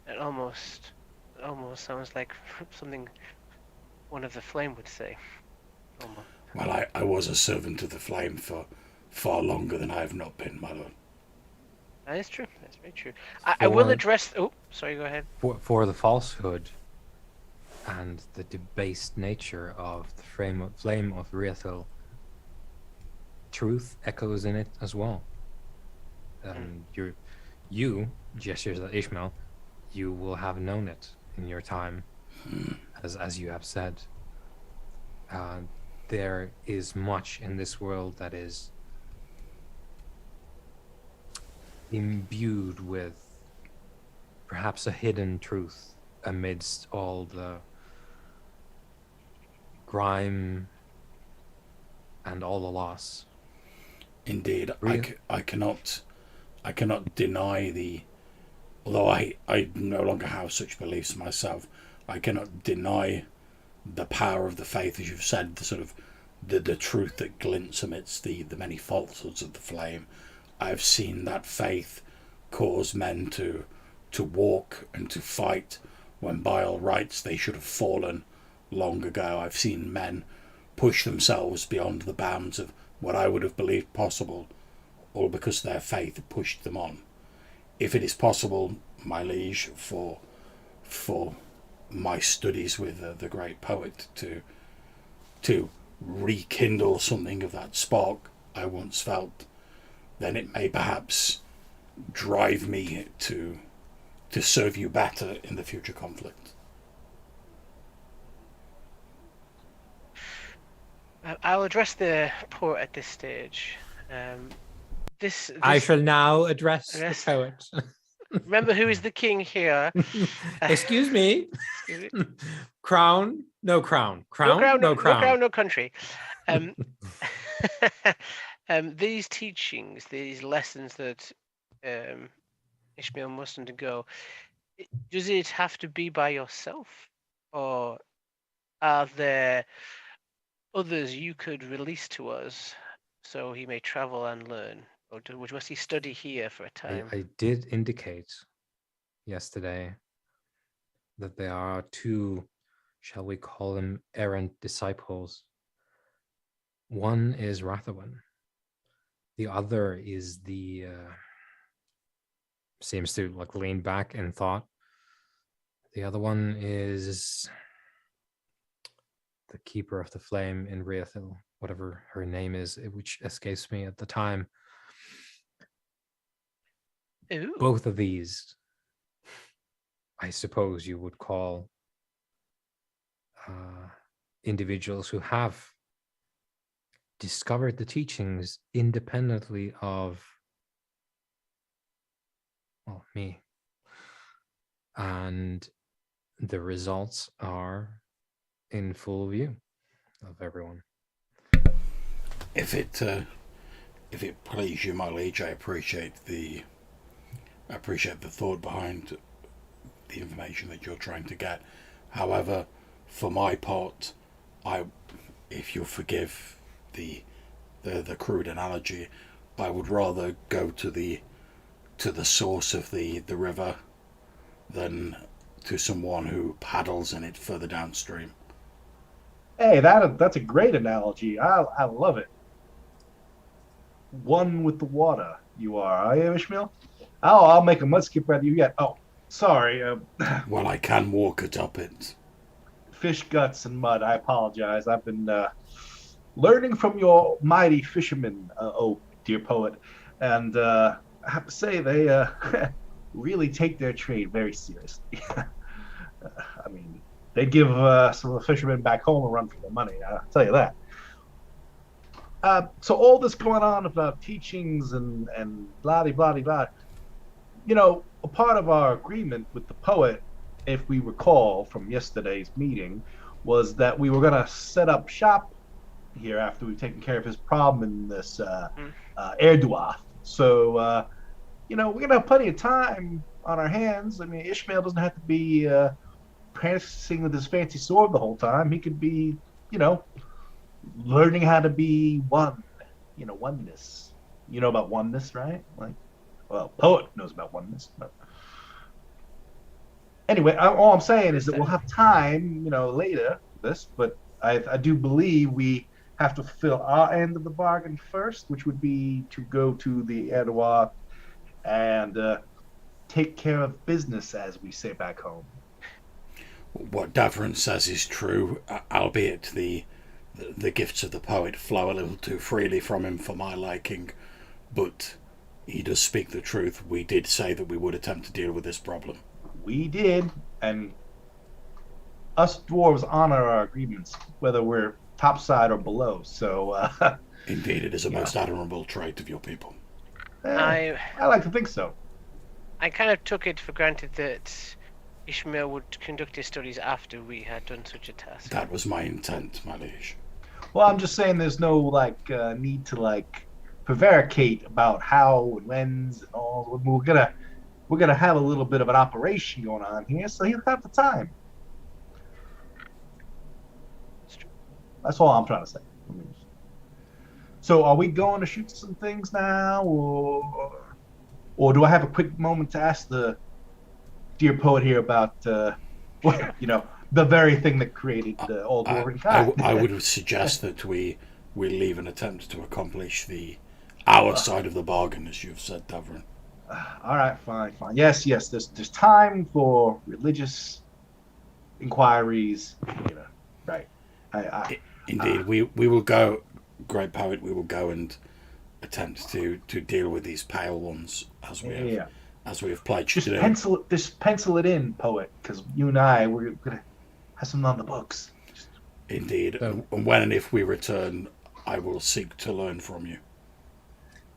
It almost sounds like something one of the Flame would say. Almost. Well, I was a servant of the Flame for far longer than I have not been, my lord. That is true. That's very true. I will address. Oh, sorry. Go ahead. For the falsehood and the debased nature of the Flame of Riethol, truth echoes in it as well. You gestures at Ishmael, you will have known it in your time, as you have said. There is much in this world that is imbued with perhaps a hidden truth amidst all the grime and all the loss. Indeed, I cannot deny the. Although I no longer have such beliefs myself, I cannot deny the power of the faith, as you've said, the sort of the truth that glints amidst the many falsehoods of the Flame. I've seen that faith cause men to walk and to fight when by all rights they should have fallen long ago. I've seen men push themselves beyond the bounds of what I would have believed possible, all because their faith pushed them on. If it is possible, my liege, for my studies with the great poet to rekindle something of that spark I once felt, then it may perhaps drive me to serve you better in the future conflict. I'll address the poet at this stage. This I shall now address the poet. Remember who is the king here. Excuse me. Crown, no crown. Crown, no crown, no country. These teachings, these lessons that Ishmael must undergo, does it have to be by yourself? Or are there others you could release to us so he may travel and learn? Or must he study here for a time? I did indicate yesterday that there are two, shall we call them, errant disciples. One is Rathawin. The other is the seems to like lean back in thought. The other one is the keeper of the flame in Riethol, whatever her name is, which escapes me at the time. Ooh. Both of these, I suppose you would call individuals who have discovered the teachings independently of, well, me. And the results are in full view of everyone. If it please you, my liege, I appreciate the thought behind the information that you're trying to get. However, for my part, if you'll forgive the crude analogy, I would rather go to the source of the river than to someone who paddles in it further downstream. Hey, that's a great analogy. I love it. One with the water, you are you, Ishmael? Oh, I'll make a mud skip out of you yet. Oh, sorry. Well, I can walk it up it. Fish guts and mud. I apologize. I've been learning from your mighty fishermen, oh dear poet, and I have to say they really take their trade very seriously. I mean, they'd give some of the fishermen back home a run for their money. I'll tell you that. So all this going on about teachings and blah blah blah blah. You know, a part of our agreement with the poet, if we recall from yesterday's meeting, was that we were going to set up shop here after we've taken care of his problem in this Eraduath. So, we're gonna have plenty of time on our hands. I mean, Ishmael doesn't have to be practicing with his fancy sword the whole time. He could be, learning how to be one. Oneness. You know about oneness, right? Poet knows about oneness. But anyway, all I'm saying is that we'll have time, later for this, but I do believe we have to fulfill our end of the bargain first, which would be to go to the Eraduath and take care of business, as we say back home. What Davron says is true, albeit the gifts of the poet flow a little too freely from him for my liking, but he does speak the truth. We did say that we would attempt to deal with this problem. We did, and us dwarves honor our agreements, whether we're topside or below. So, indeed, it is a most admirable trait of your people. I like to think so. I kind of took it for granted that Ishmael would conduct his studies after we had done such a task. That was my intent, my liege. Well, I'm just saying there's no need to prevaricate about how and when's and all. We're gonna have a little bit of an operation going on here, so he'll have the time. That's all I'm trying to say. So, are we going to shoot some things now, or do I have a quick moment to ask the dear poet here about the very thing that created the old dwarven kind? I would suggest that we leave and attempt to accomplish our side of the bargain, as you've said, Davron. All right, fine. Yes. There's time for religious inquiries. Right. Indeed, we will go, great poet. We will go and attempt to deal with these pale ones as we have pledged to do. Just pencil it in, poet, because you and I we're gonna have something on the books. Indeed, and when and if we return, I will seek to learn from you.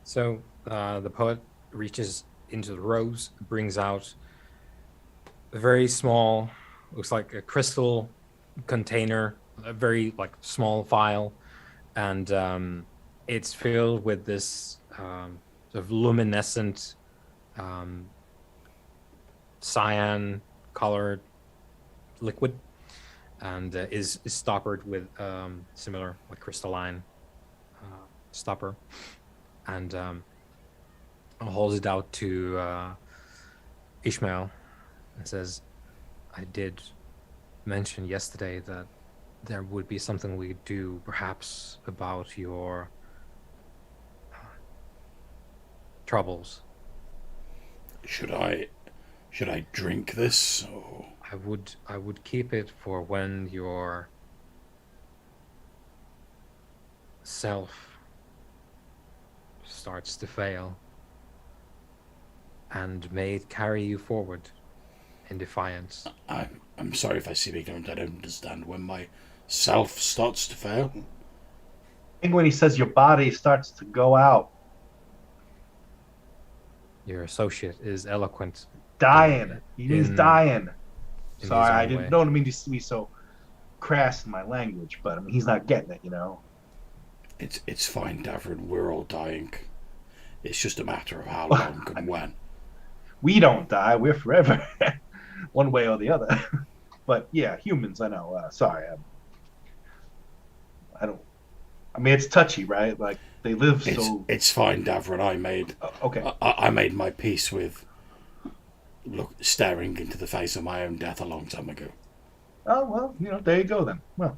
So the poet reaches into the robes, brings out a very small, looks like a crystal container, a very small vial, and it's filled with this sort of luminescent cyan colored liquid, and is stoppered with similar crystalline stopper, and holds it out to Ishmael and says, I did mention yesterday that there would be something we could do perhaps about your troubles. Should I drink this? Or... I would keep it for when your self starts to fail, and may it carry you forward in defiance. I'm sorry if I seem ignorant. I don't understand. When my self starts to fail? I think when he says your body starts to go out. Your associate is eloquent. Dying. He means dying. Sorry, I don't mean to be so crass in my language, but he's not getting it, It's fine, Davron. We're all dying. It's just a matter of how long and when. We don't die. We're forever, one way or the other. But yeah, humans. I know. Sorry, I don't. I mean, it's touchy, right? They live so. It's fine, Davron. I made my peace with staring into the face of my own death a long time ago. Oh well, there you go then. Well,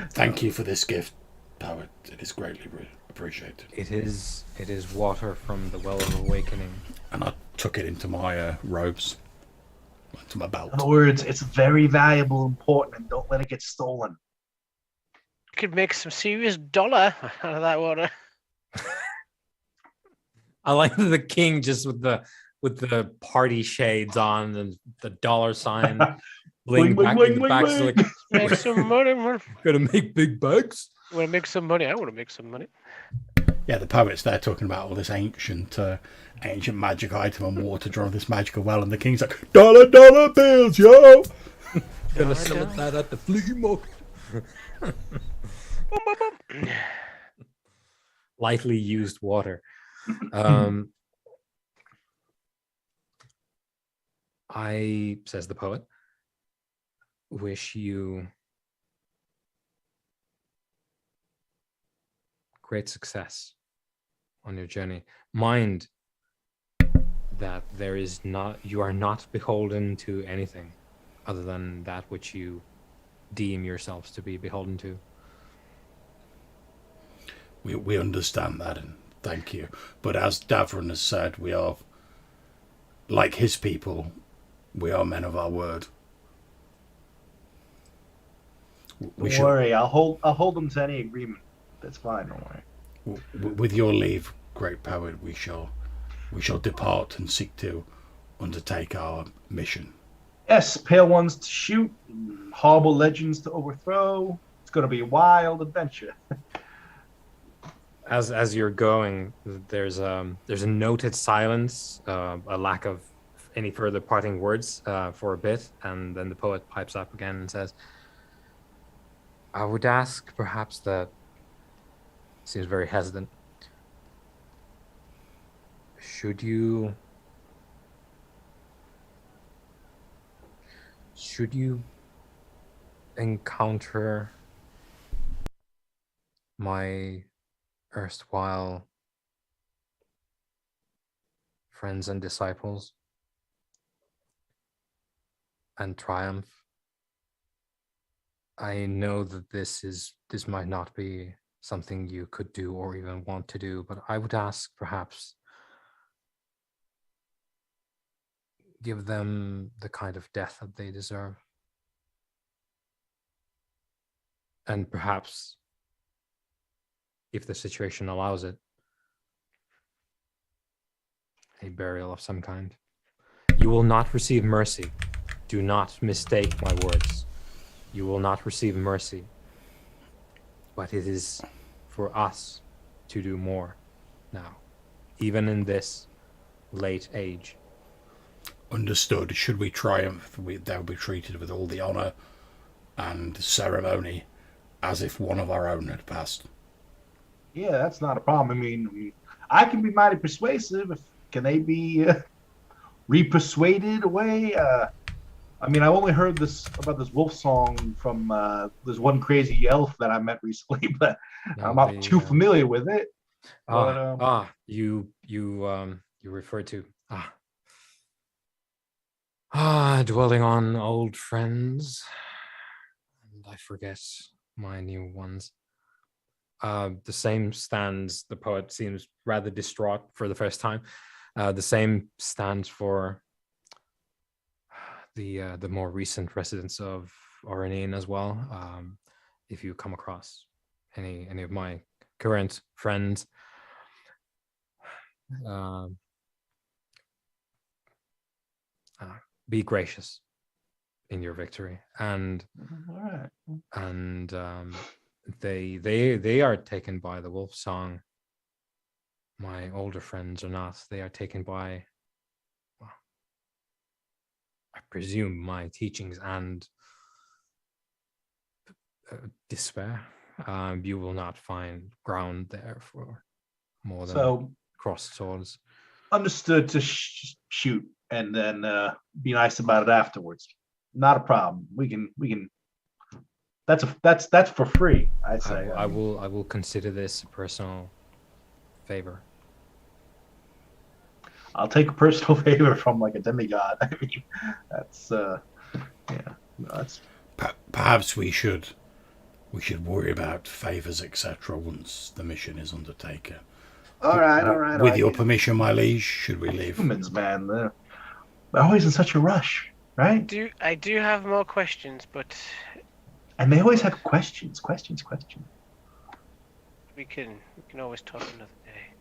thank you for this gift, poet. It is greatly appreciated. It is water from the well of awakening. And I took it into my robes, into my belt. In other words, it's very valuable, important, and don't let it get stolen. You could make some serious dollar out of that water. I like the king just with the party shades on and the dollar sign bling back in the back. Bling. Make some money, man. Gonna make big bucks. Want to make some money? I want to make some money. Yeah, the poet's there talking about all this ancient magic item and water drawn this magical well, and the king's like, dollar bills, yo! Gonna sell that at the flea market. Lightly used water. I, says the poet, wish you great success on your journey. Mind that you are not beholden to anything other than that which you deem yourselves to be beholden to. We understand that, and thank you. But as Davron has said, we are, like his people, we are men of our word. Don't worry, I'll hold them to any agreement. That's fine. Don't worry. With your leave, great poet, we shall depart and seek to undertake our mission. Yes, pale ones to shoot, horrible legends to overthrow. It's going to be a wild adventure. As you're going, there's a noted silence, a lack of any further parting words for a bit, and then the poet pipes up again and says, I would ask perhaps that, seems very hesitant, should you encounter my erstwhile friends and disciples and triumph, I know that this might not be something you could do or even want to do, but I would ask perhaps give them the kind of death that they deserve. And perhaps, if the situation allows it, a burial of some kind. You will not receive mercy. Do not mistake my words. You will not receive mercy. But it is for us to do more now, even in this late age. Understood. Should we triumph, they'll be treated with all the honour and ceremony as if one of our own had passed. Yeah, that's not a problem. I mean, I can be mighty persuasive. Can they be re-persuaded away? I mean, I only heard about this wolf song from this one crazy elf that I met recently, but I'm not too familiar with it. You refer to dwelling on old friends, and I forget my new ones. The same stands. The poet seems rather distraught for the first time. The same stands for the more recent residents of Oranine as well. If you come across any of my current friends, be gracious in your victory, and they are taken by the wolf song. My older friends are not. They are taken by, well, I presume, my teachings and despair. You will not find ground there for more than crossed swords. Understood to shoot and then be nice about it afterwards. Not a problem. We can. That's for free. I say. I will consider this a personal favor. I'll take a personal favor from like a demigod. I mean, that's that's. Perhaps we should worry about favors, etc. once the mission is undertaken. All right. With your permission, my liege, should we leave? Humans, man, they're always in such a rush, right? I do have more questions, but and they always have questions. We can always talk another day.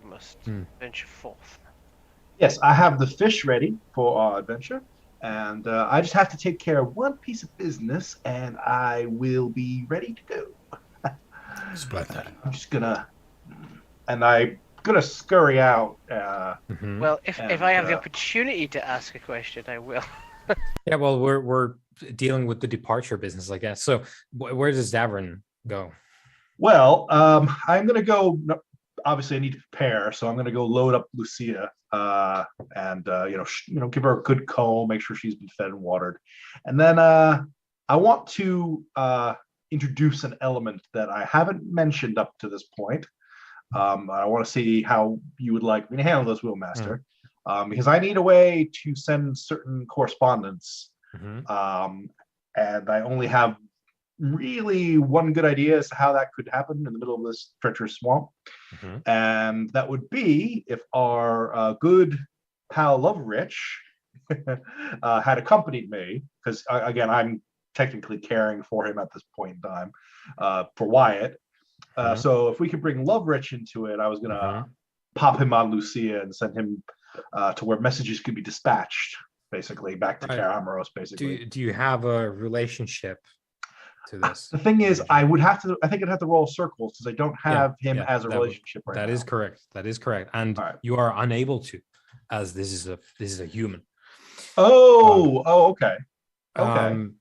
We must venture forth. Yes, I have the fish ready for our adventure, and I just have to take care of one piece of business, and I will be ready to go. Splendid. I'm just gonna scurry out. Well, if I have the opportunity to ask a question, I will. Yeah, well, we're dealing with the departure business, I guess. So where does Davern go? Well, I'm gonna go. Obviously, I need to prepare, so I'm gonna go load up Lucia, and give her a good comb, make sure she's been fed and watered, and then I want to introduce an element that I haven't mentioned up to this point. I want to see how you would like me to handle this, Wheelmaster, because I need a way to send certain correspondence, and I only have really one good idea as to how that could happen in the middle of this treacherous swamp. And that would be if our good pal Loverich had accompanied me, because again, I'm technically caring for him at this point in time, for Wyatt. So if we could bring Loverich into it, I was gonna pop him on Lucia and send him to where messages could be dispatched, basically back to Karameros. Basically, Do you have a relationship to this? The thing is, I think I'd have to roll circles because I don't have him as a relationship right now. That is correct. That is correct. And you are unable to, as this is a human. Okay.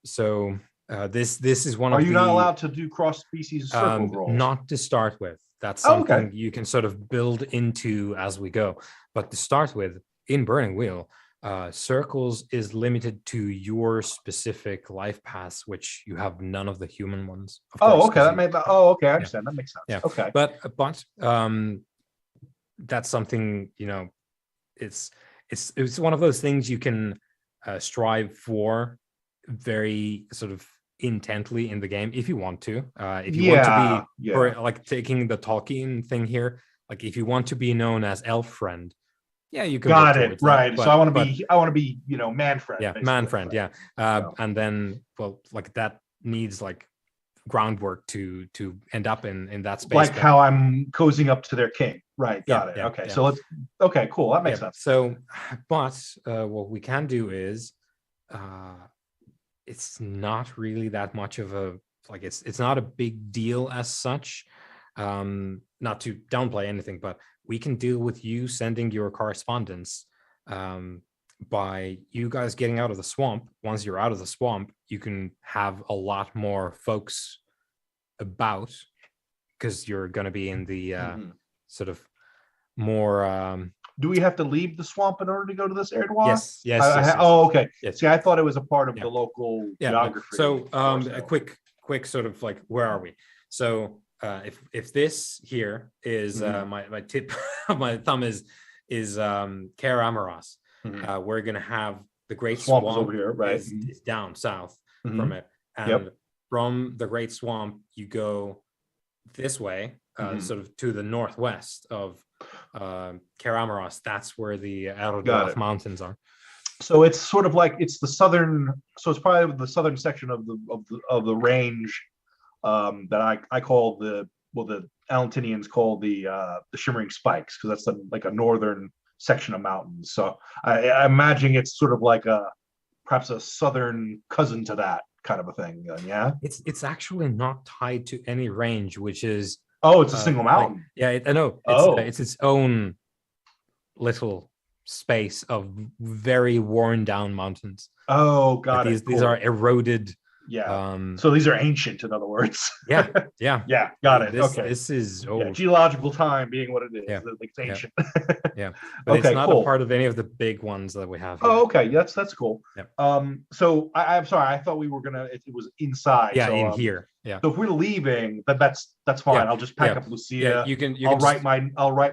So this is one of the... Are you not allowed to do cross-species circle rolls? Not to start with. That's something you can sort of build into as we go. But to start with, in Burning Wheel, circles is limited to your specific life paths, which you have none of the human ones. Of course, okay. I understand. That makes sense. Yeah. Okay. But that's something, it's one of those things you can strive for very sort of intently in the game if you want to. If you want to be, for like taking the Tolkien thing here, like if you want to be known as elf friend, you can. Got it. Right. But, so I want to be, man friend. Yeah, man friend. Yeah. And then, well, like that needs like groundwork to end up in that space. Like how I'm cozying up to their king. Right. Got it. Okay. So cool. That makes sense. So, but what we can do is, it's not really that much of a, like, it's not a big deal as such. Not to downplay anything, but we can deal with you sending your correspondence by you guys getting out of the swamp. Once you're out of the swamp, you can have a lot more folks about, because you're going to be in the sort of more... Do we have to leave the swamp in order to go to this Eraduath? Yes. Okay. Yes. See, I thought it was a part of the local geography. So a quick sort of like, where are we? So if this here is my tip of my thumb is Karameros, we're gonna have the Great Swamp over here, right? Is down south from it, and from the Great Swamp you go this way, sort of to the northwest of Karameros. That's where the Eraduath Mountains are. So it's sort of like it's the southern. So it's probably the southern section of the range that I call the Alantinians call the Shimmering Spikes, because that's like a northern section of mountains. So I imagine it's sort of like perhaps a southern cousin to that kind of a thing. Yeah, it's actually not tied to any range, which is it's a single mountain. I know. It's its own little space of very worn down mountains. Got it. These are eroded. Yeah. So these are ancient, in other words. Yeah. Got it. This is old. Yeah, geological time being what it is. Yeah. It's ancient. Yeah. But it's not a part of any of the big ones that we have here. Okay. That's cool. Yeah. So I'm sorry. I thought we were it was inside. Yeah, so, in here. Yeah. So if we're leaving, that's fine. Yeah. I'll just pack up Lucia. Yeah, you can I'll write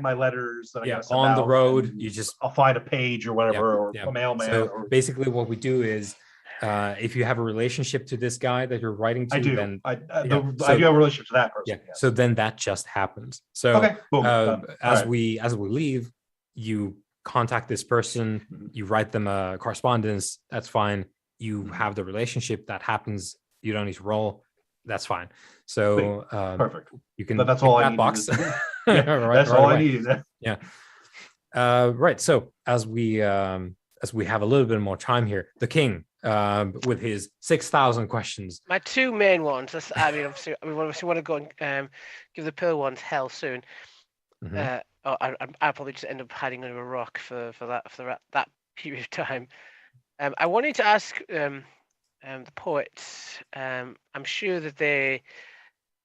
my letters that I gotta send on out, the road. I'll find a page or whatever, or a mailman. So basically what we do is, if you have a relationship to this guy that you're writing to, I do. then I do have a relationship to that person. Yeah. So then that just happens. So boom. As we leave, you contact this person, you write them a correspondence. That's fine. You have the relationship. That happens. You don't need to roll. That's fine. So perfect. You can. That's all I need. Box. That's all I needed. Yeah. Right. So as we have a little bit more time here, the king, with his 6,000 questions. My two main ones. Obviously want to go and give the pill ones hell soon. I'll probably just end up hiding under a rock for that period of time. I wanted to ask the poets. I'm sure that they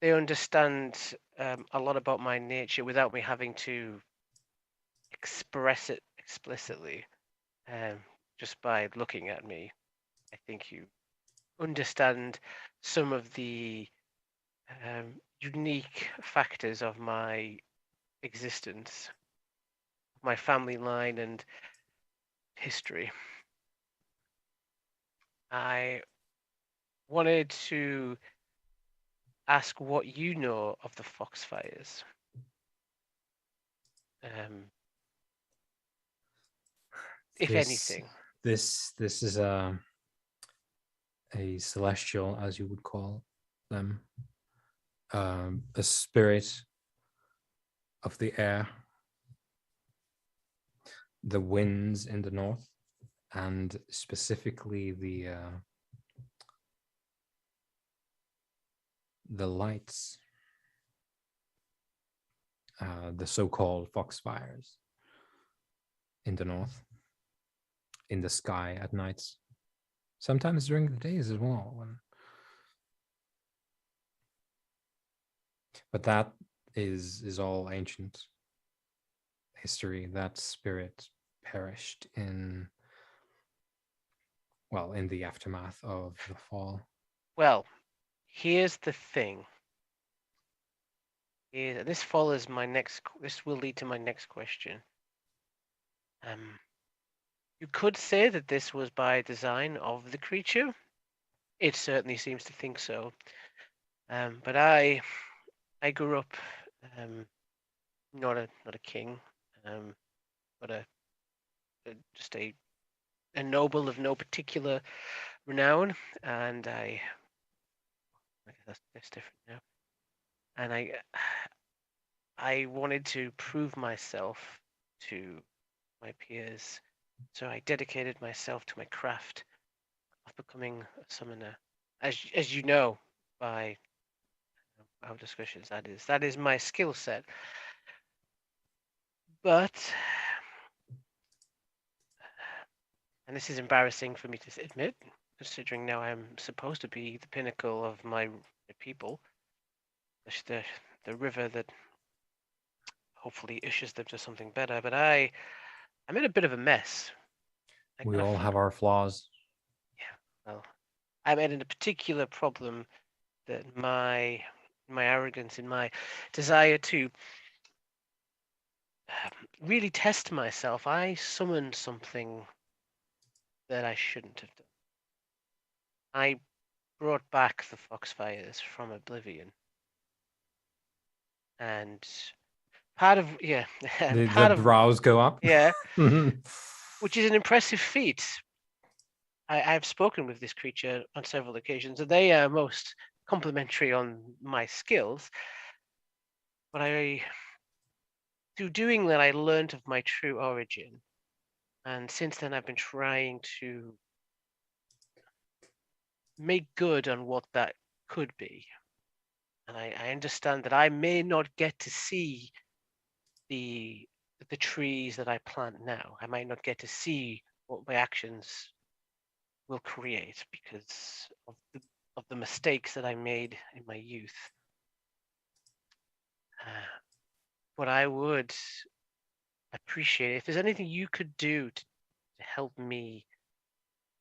understand a lot about my nature without me having to express it explicitly. Just by looking at me, I think you understand some of the unique factors of my existence, my family line, and history. I wanted to ask what you know of the Foxfires. If anything. This is a celestial, as you would call them, a spirit of the air, the winds in the north, and specifically the lights, the so-called foxfires in the north, in the sky at nights, sometimes during the days as well. But that is all ancient history. That spirit perished in the aftermath of the fall. Well, here's the thing. This follows my next. This will lead to my next question. You could say that this was by design of the creature. It certainly seems to think so. But I grew up not a king, but just a noble of no particular renown, and I guess that's different now. And I wanted to prove myself to my peers, so I dedicated myself to my craft of becoming a summoner. As you know by our discussions, that is my skill set. But, and this is embarrassing for me to admit, considering now I'm supposed to be the pinnacle of my people, the river that hopefully ushers them to something better. But I'm in a bit of a mess. We all have our flaws. Yeah, well, I'm in a particular problem that my arrogance and my desire to really test myself, I summoned something that I shouldn't have done. I brought back the Foxfires from oblivion. And part of The brows go up. Yeah. Which is an impressive feat. I've spoken with this creature on several occasions, and they are most complimentary on my skills. But through doing that, I learned of my true origin. And since then, I've been trying to make good on what that could be. And I understand that I may not get to see the trees that I plant now. I might not get to see what my actions will create because of the mistakes that I made in my youth. But I would appreciate it if there's anything you could do to help me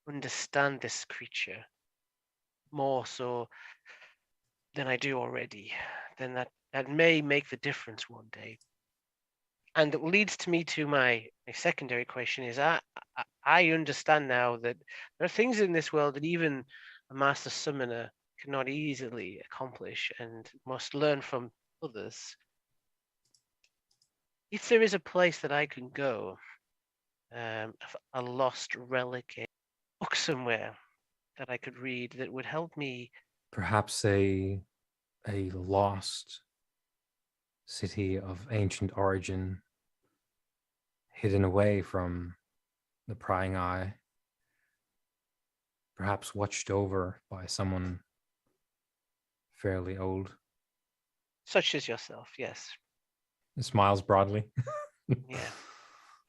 understand this creature more so than I do already. Then that may make the difference one day. And it leads to me to my secondary question is I understand now that there are things in this world that even a master summoner cannot easily accomplish and must learn from others. If there is a place that I can go, a lost relic, a book somewhere that I could read that would help me. Perhaps a lost city of ancient origin, hidden away from the prying eye, perhaps watched over by someone fairly old. Such as yourself, yes. He smiles broadly. Yeah.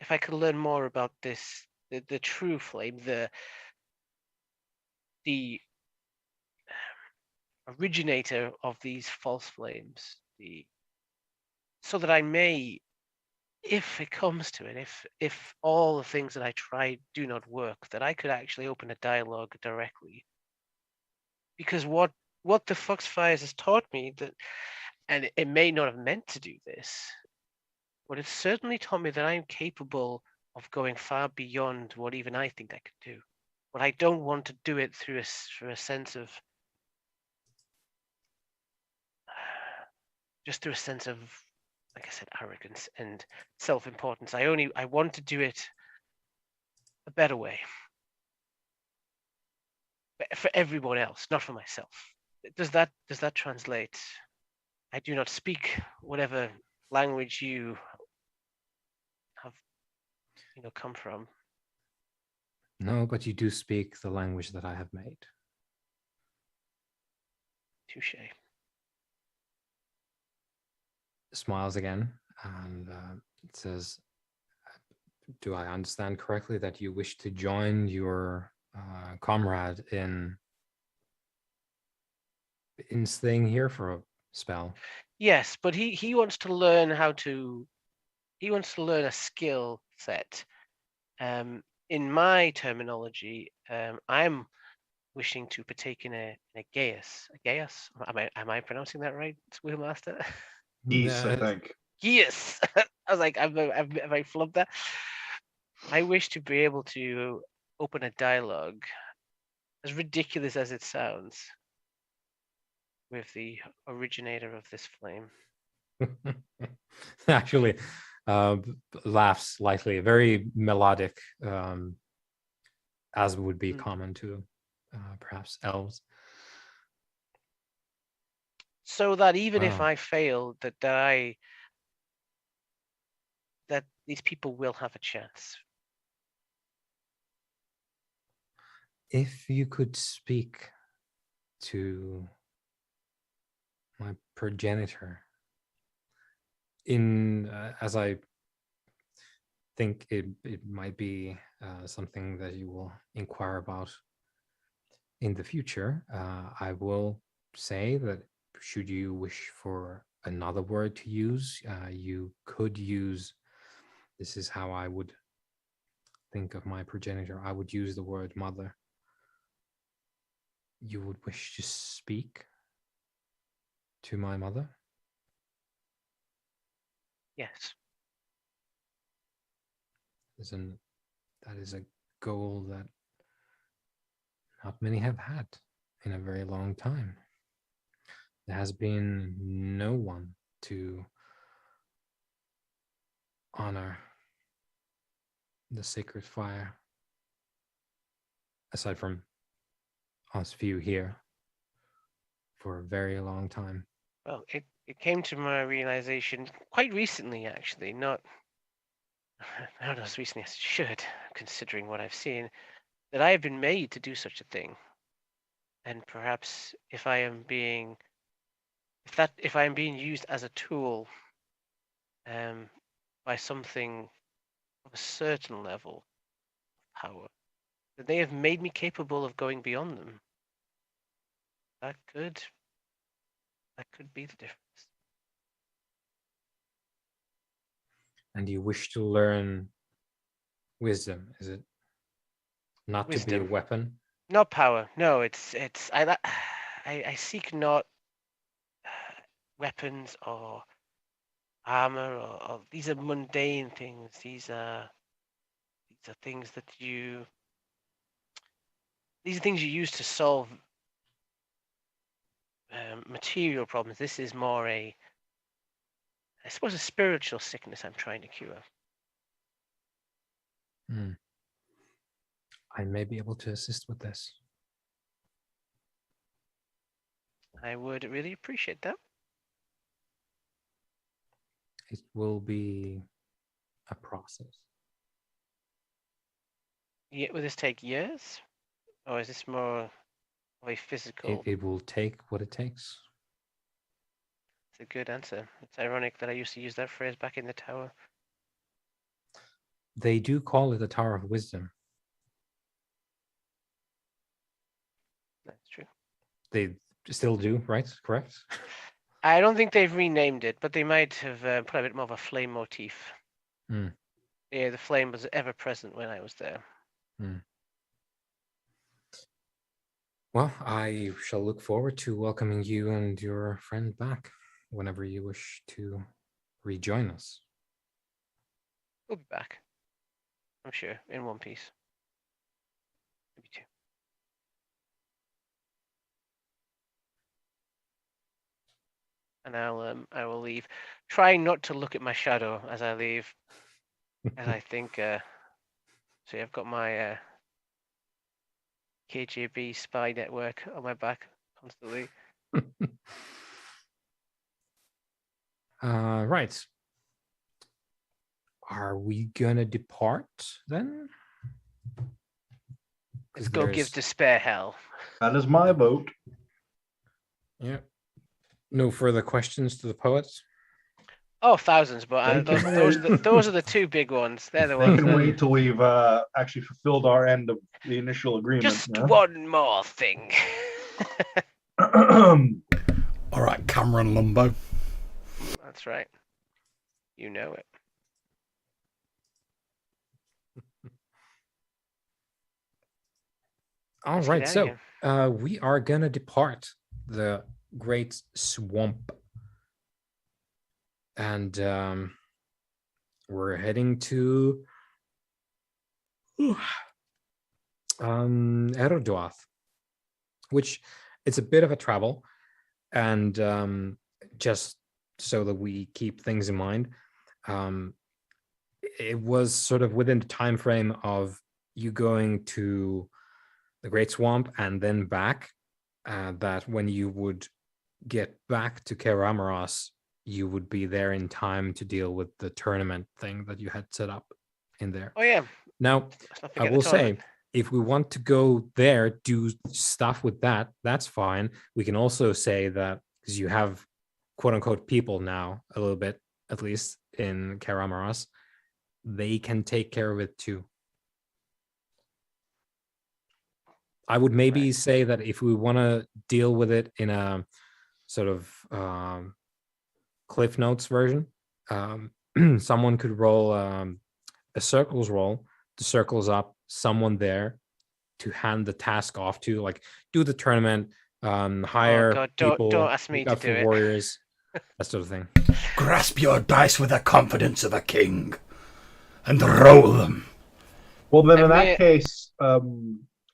If I could learn more about this the true flame, the originator of these false flames, so that I may, if it comes to it, if all the things that I tried do not work, that I could actually open a dialogue directly. Because what the Foxfires has taught me, that, and it may not have meant to do this, but it's certainly taught me that I am capable of going far beyond what even I think I could do. But I don't want to do it through a sense of just through a sense of, like I said, arrogance and self-importance. I want to do it a better way for everyone else, not for myself. Does that translate? I do not speak whatever language you have, come from. No, but you do speak the language that I have made. Touche. Smiles again, and it says, do I understand correctly that you wish to join your comrade in staying here for a spell? Yes, but he wants to learn he wants to learn a skill set. In my terminology, I'm wishing to partake in a Gaius. A Gaius? Am I pronouncing that right, Wheelmaster? Geese, I think. Yes. I was like, have I flubbed that? I wish to be able to open a dialogue, as ridiculous as it sounds, with the originator of this flame. Actually, laughs slightly, very melodic, as would be common to perhaps elves. So that even if I fail, that these people will have a chance. If you could speak to my progenitor, as I think it might be something that you will inquire about in the future, I will say that should you wish for another word to use, you could use, this is how I would think of my progenitor, I would use the word mother. You would wish to speak to my mother? Yes. That is a goal that not many have had in a very long time. There has been no one to honor the sacred fire, aside from us few here, for a very long time. Well, it came to my realization quite recently, actually, not as recently as it should, considering what I've seen, that I have been made to do such a thing. And perhaps if I am being used as a tool by something of a certain level of power, that they have made me capable of going beyond them. That could be the difference. And you wish to learn wisdom, is it? Not wisdom. To be a weapon? Not power. No, it's I seek not weapons or armor or these are mundane things. These are things that these are things you use to solve material problems. This is more I suppose a spiritual sickness I'm trying to cure. I may be able to assist with this. I would really appreciate that. It will be a process. Yeah, will this take years? Or is this more of a physical? It will take what it takes. It's a good answer. It's ironic that I used to use that phrase back in the tower. They do call it the Tower of Wisdom. They still do, right? Correct? I don't think they've renamed it, but they might have put a bit more of a flame motif. Mm. Yeah, the flame was ever present when I was there. Mm. Well, I shall look forward to welcoming you and your friend back whenever you wish to rejoin us. We'll be back. I'm sure, in one piece. Maybe two. And I will leave, trying not to look at my shadow as I leave, as I think. See, I've got my KGB spy network on my back constantly. Right. Are we gonna depart then? Let's go give despair hell. That is my vote. Yeah. No further questions to the poets? Oh, thousands, but They can those are the two big ones. They're the They ones. can wait till we've actually fulfilled our end of the initial agreement. Just one more thing. Yeah? All right, Cameron Lumbo. That's right. You know it. All Let's right, get out so of here. we are gonna depart the Great Swamp, and we're heading to Eraduath, which it's a bit of a travel, and just so that we keep things in mind, it was sort of within the time frame of you going to the Great Swamp and then back, that when you would get back to Keramaros, you would be there in time to deal with the tournament thing that you had set up in there. Oh yeah. Now, I will say, if we want to go there, do stuff with that, that's fine. We can also say that because you have quote unquote people now, a little bit, at least in Keramaros, they can take care of it too. I would maybe say that if we want to deal with it in a sort of Cliff Notes version, someone could roll a circles roll to circles up someone there to hand the task off to, like do the tournament, hire God, people, don't ask me look to out do for it. warriors, that sort of thing. Grasp your dice with the confidence of a king and roll them. Well, then in that case,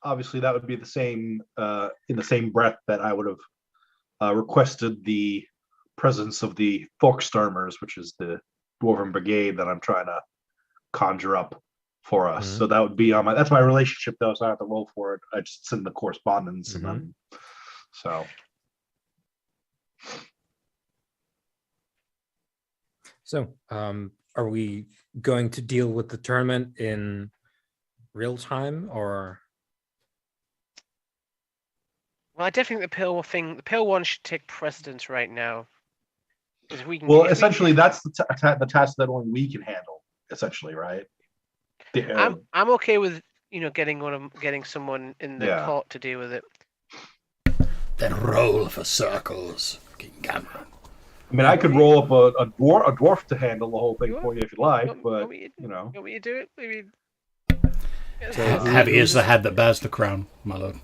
obviously that would be the same, in the same breath that I would have requested the presence of the Folkstormers, which is the Dwarven Brigade that I'm trying to conjure up for us. Mhm. So that would be on that's my relationship though, so I have to roll for it. I just send the correspondence and then So, are we going to deal with the tournament in real time, or? Well, I definitely think the pill one should take precedence right now. We can, essentially, that's the task that only we can handle. Essentially, right? I'm okay with getting someone in the court to deal with it. Then roll for circles, King Cameron. I mean, I could roll up a dwarf to handle the whole thing for you if you like, but you know. You want me to do it? Maybe. Heavy is the head that bears the crown, my lord.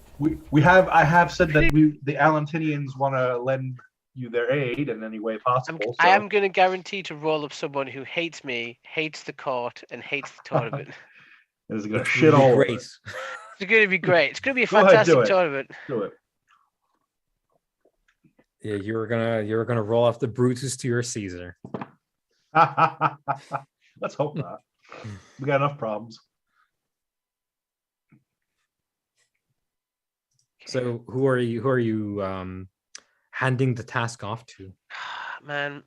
I have said that the Alantinians want to lend you their aid in any way possible. I am going to guarantee to roll up someone who hates me, hates the court, and hates the tournament. It's going to shit all over. It's going to be great. It's going to be a fantastic tournament. Do it. Yeah, you're gonna roll off the Brutus to your Caesar. Let's hope not. We got enough problems. So who are you handing the task off to? Man,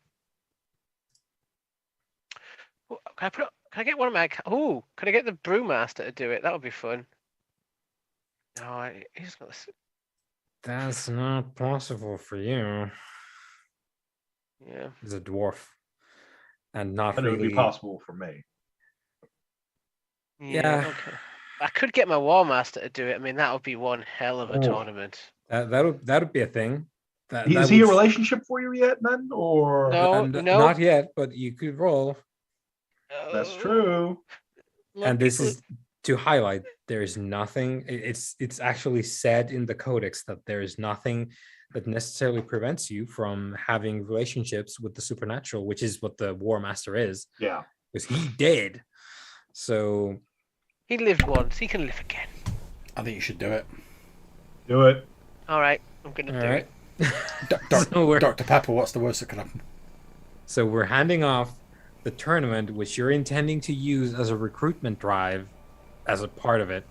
can I get one of my? Oh, can I get the brewmaster to do it? That would be fun. No, he's got this. That's not possible for you. Yeah, he's a dwarf, and not really. It would be possible for me. Yeah. Okay. I could get my War Master to do it. I mean, that would be one hell of a tournament. That'll be a thing. Is he a relationship for you yet, then, or No, not yet, but you could roll. That's true. And this is to highlight there is nothing. It's actually said in the codex that there is nothing that necessarily prevents you from having relationships with the supernatural, which is what the War Master is. Yeah, because he did. So he lived once. He can live again. I think you should do it. Do it. All right, I'm gonna do it. Dr. Pepper, what's the worst that could happen? So we're handing off the tournament, which you're intending to use as a recruitment drive, as a part of it,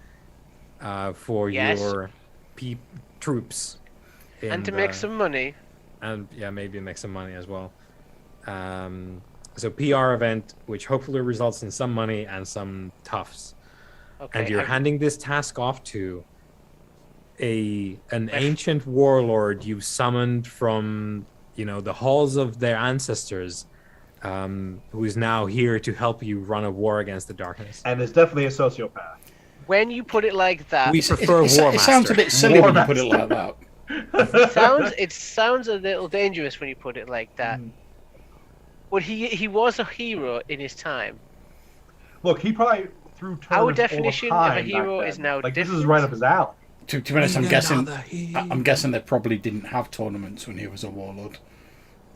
for your troops, and to make some money. And maybe make some money as well. So PR event, which hopefully results in some money and some toughs. Okay, and you're handing this task off to an ancient warlord you've summoned from the halls of their ancestors, who is now here to help you run a war against the darkness. And is definitely a sociopath. When you put it like that, we prefer War Master. It sounds a bit silly when you put it like that. It sounds a little dangerous when you put it like that. But he was a hero in his time. Look, he probably threw tournaments. Our definition all the time of a hero back is then. now like different. This is right up his alley. To be honest, I'm guessing they probably didn't have tournaments when he was a warlord.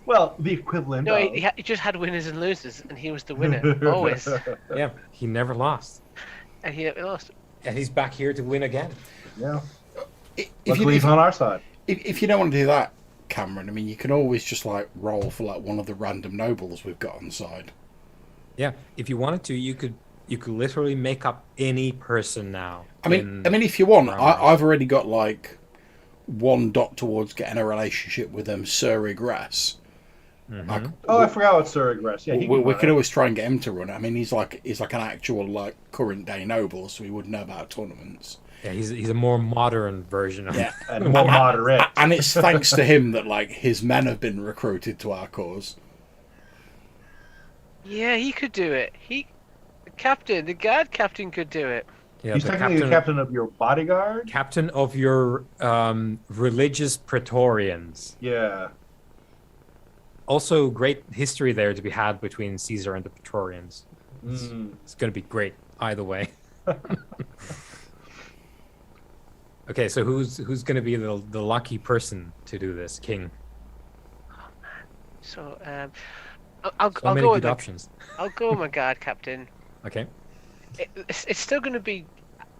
Well, the equivalent. No, of... he just had winners and losers, and he was the winner always. Yeah, he never lost. And he never lost. And he's back here to win again. Yeah. Luckily, he's on our side. If you don't want to do that, Cameron, I mean, you can always just roll for one of the random nobles we've got on the side. Yeah, if you wanted to, you could literally make up any person now. I mean, if you want, I've already got one dot towards getting a relationship with Sir Regress. Mm-hmm. I forgot what Sir Regress. Yeah, we could always try and get him to run it. I mean, he's like an actual current day noble, so he would know about tournaments. Yeah, he's a more modern version of and more moderate. And it's thanks to him that his men have been recruited to our cause. Yeah, he could do it. The guard captain could do it. Yeah, he's technically the captain of your bodyguard. Captain of your religious Praetorians. Yeah. Also, great history there to be had between Caesar and the Praetorians. It's going to be great either way. Okay, so who's going to be the lucky person to do this, King? Oh man, so I'll go with options. I'll go with my guard captain. Okay. It's still going to be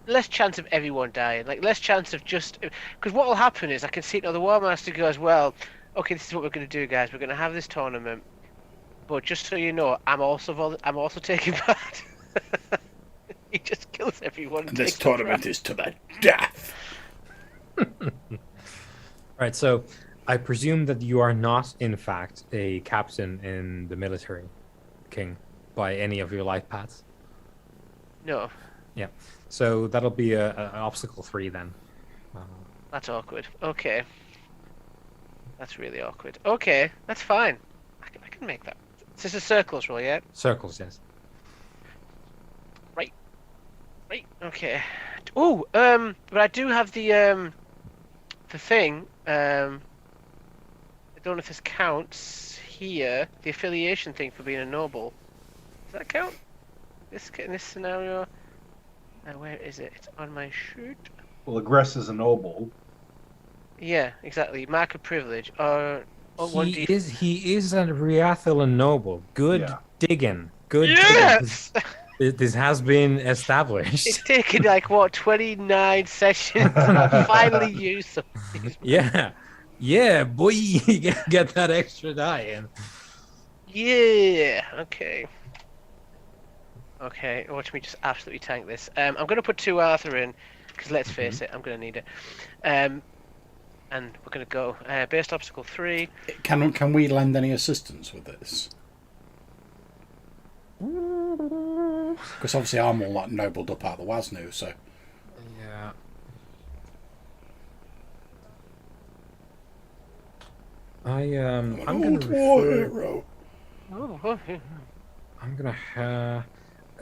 less chance of everyone dying, less chance of just because what will happen is I can see the War Master goes, well, okay, this is what we're going to do, guys. We're going to have this tournament, but just so you know, I'm also taking part. He just kills everyone. And this tournament is to the death. All right, so I presume that you are not, in fact, a captain in the military, King, by any of your life paths. No. Yeah, so that'll be an obstacle 3 then. That's awkward. Okay. That's really awkward. Okay, that's fine. I can make that. This is circles roll, yeah? Circles, yes. Right. Okay. Oh, but I do have the thing. I don't know if this counts here. The affiliation thing for being a noble. Does that count? In this scenario. Where is it? It's on my shoot. Well, Regress is a noble. Yeah, exactly. Mark of privilege. He is a Riethol noble. Good digging. Good. Yes. Digging. This has been established. It's taken 29 sessions. I finally used some. Yeah, boy, you get that extra die in. Yeah. Okay, watch me just absolutely tank this. I'm going to put 2 Arthur in, because let's face it, I'm going to need it. And we're going to go based obstacle 3. Can we lend any assistance with this? Because obviously I'm all nobled up out of the Wasnu, so. Yeah. I'm going to refer. I'm gonna.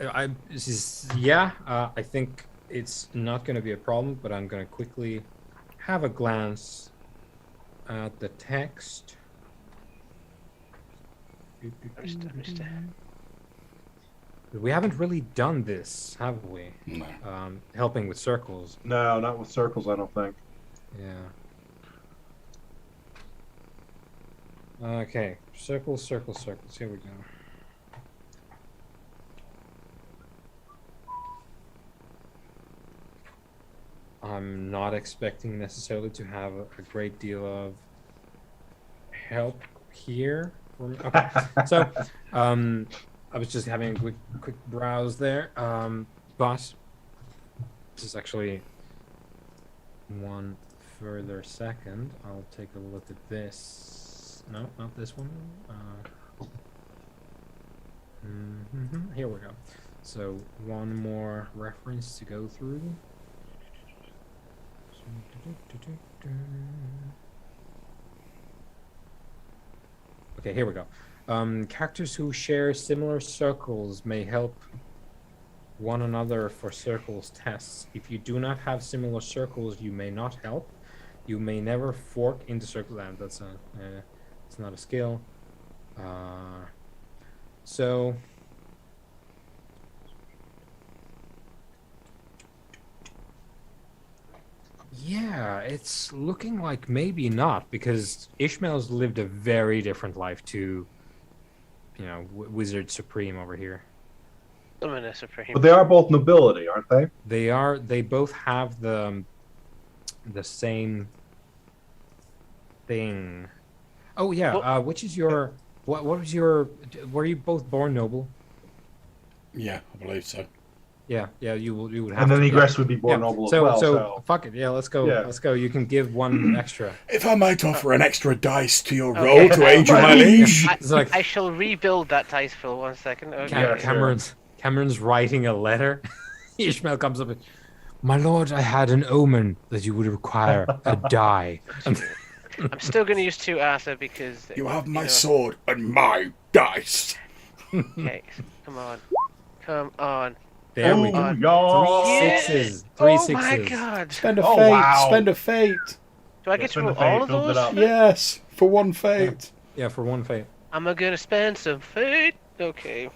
I think it's not gonna be a problem, but I'm gonna quickly have a glance at the text. We haven't really done this, have we? No. Helping with circles. No, not with circles, I don't think. Yeah. Okay. Circles, circles, circles. Here we go. I'm not expecting necessarily to have a great deal of help here. Okay. So, I was just having a quick browse there. But this is actually one further second. I'll take a look at this. No, not this one. Here we go. So one more reference to go through. Okay, here we go. Characters who share similar circles may help one another for circles tests. If you do not have similar circles, you may not help. You may never fork into circles. And that's it's not a skill. So yeah, it's looking like maybe not, because Ishmael's lived a very different life to, Wizard Supreme over here. Summoner Supreme. But they are both nobility, aren't they? They both have the same thing. Oh yeah, Well, which is your what was your were you both born noble? Yeah, I believe so. Yeah, you would have And then to, Egress would be born yeah. noble So, as well. So fuck it, yeah, let's go. Yeah. Let's go. You can give one extra. If I might offer an extra dice to your Okay. roll to aid you, my liege. It's like I shall rebuild that dice for 1 second. Okay. Yeah, Cameron's writing a letter. Ishmael comes up and, my lord, I had an omen that you would require a die. I'm still going to use 2 Arthur because... You have my sword and my dice. Okay, come on. Come on. There we Ooh, go. y'all. Yeah. Sixes. Oh Three my sixes. god. Spend a Oh, fate. wow. Spend a fate. Do I get to Spend roll the fate, all of build it those? up. Yes, for one fate. Yeah, for one fate. I'm going to spend some fate. Okay.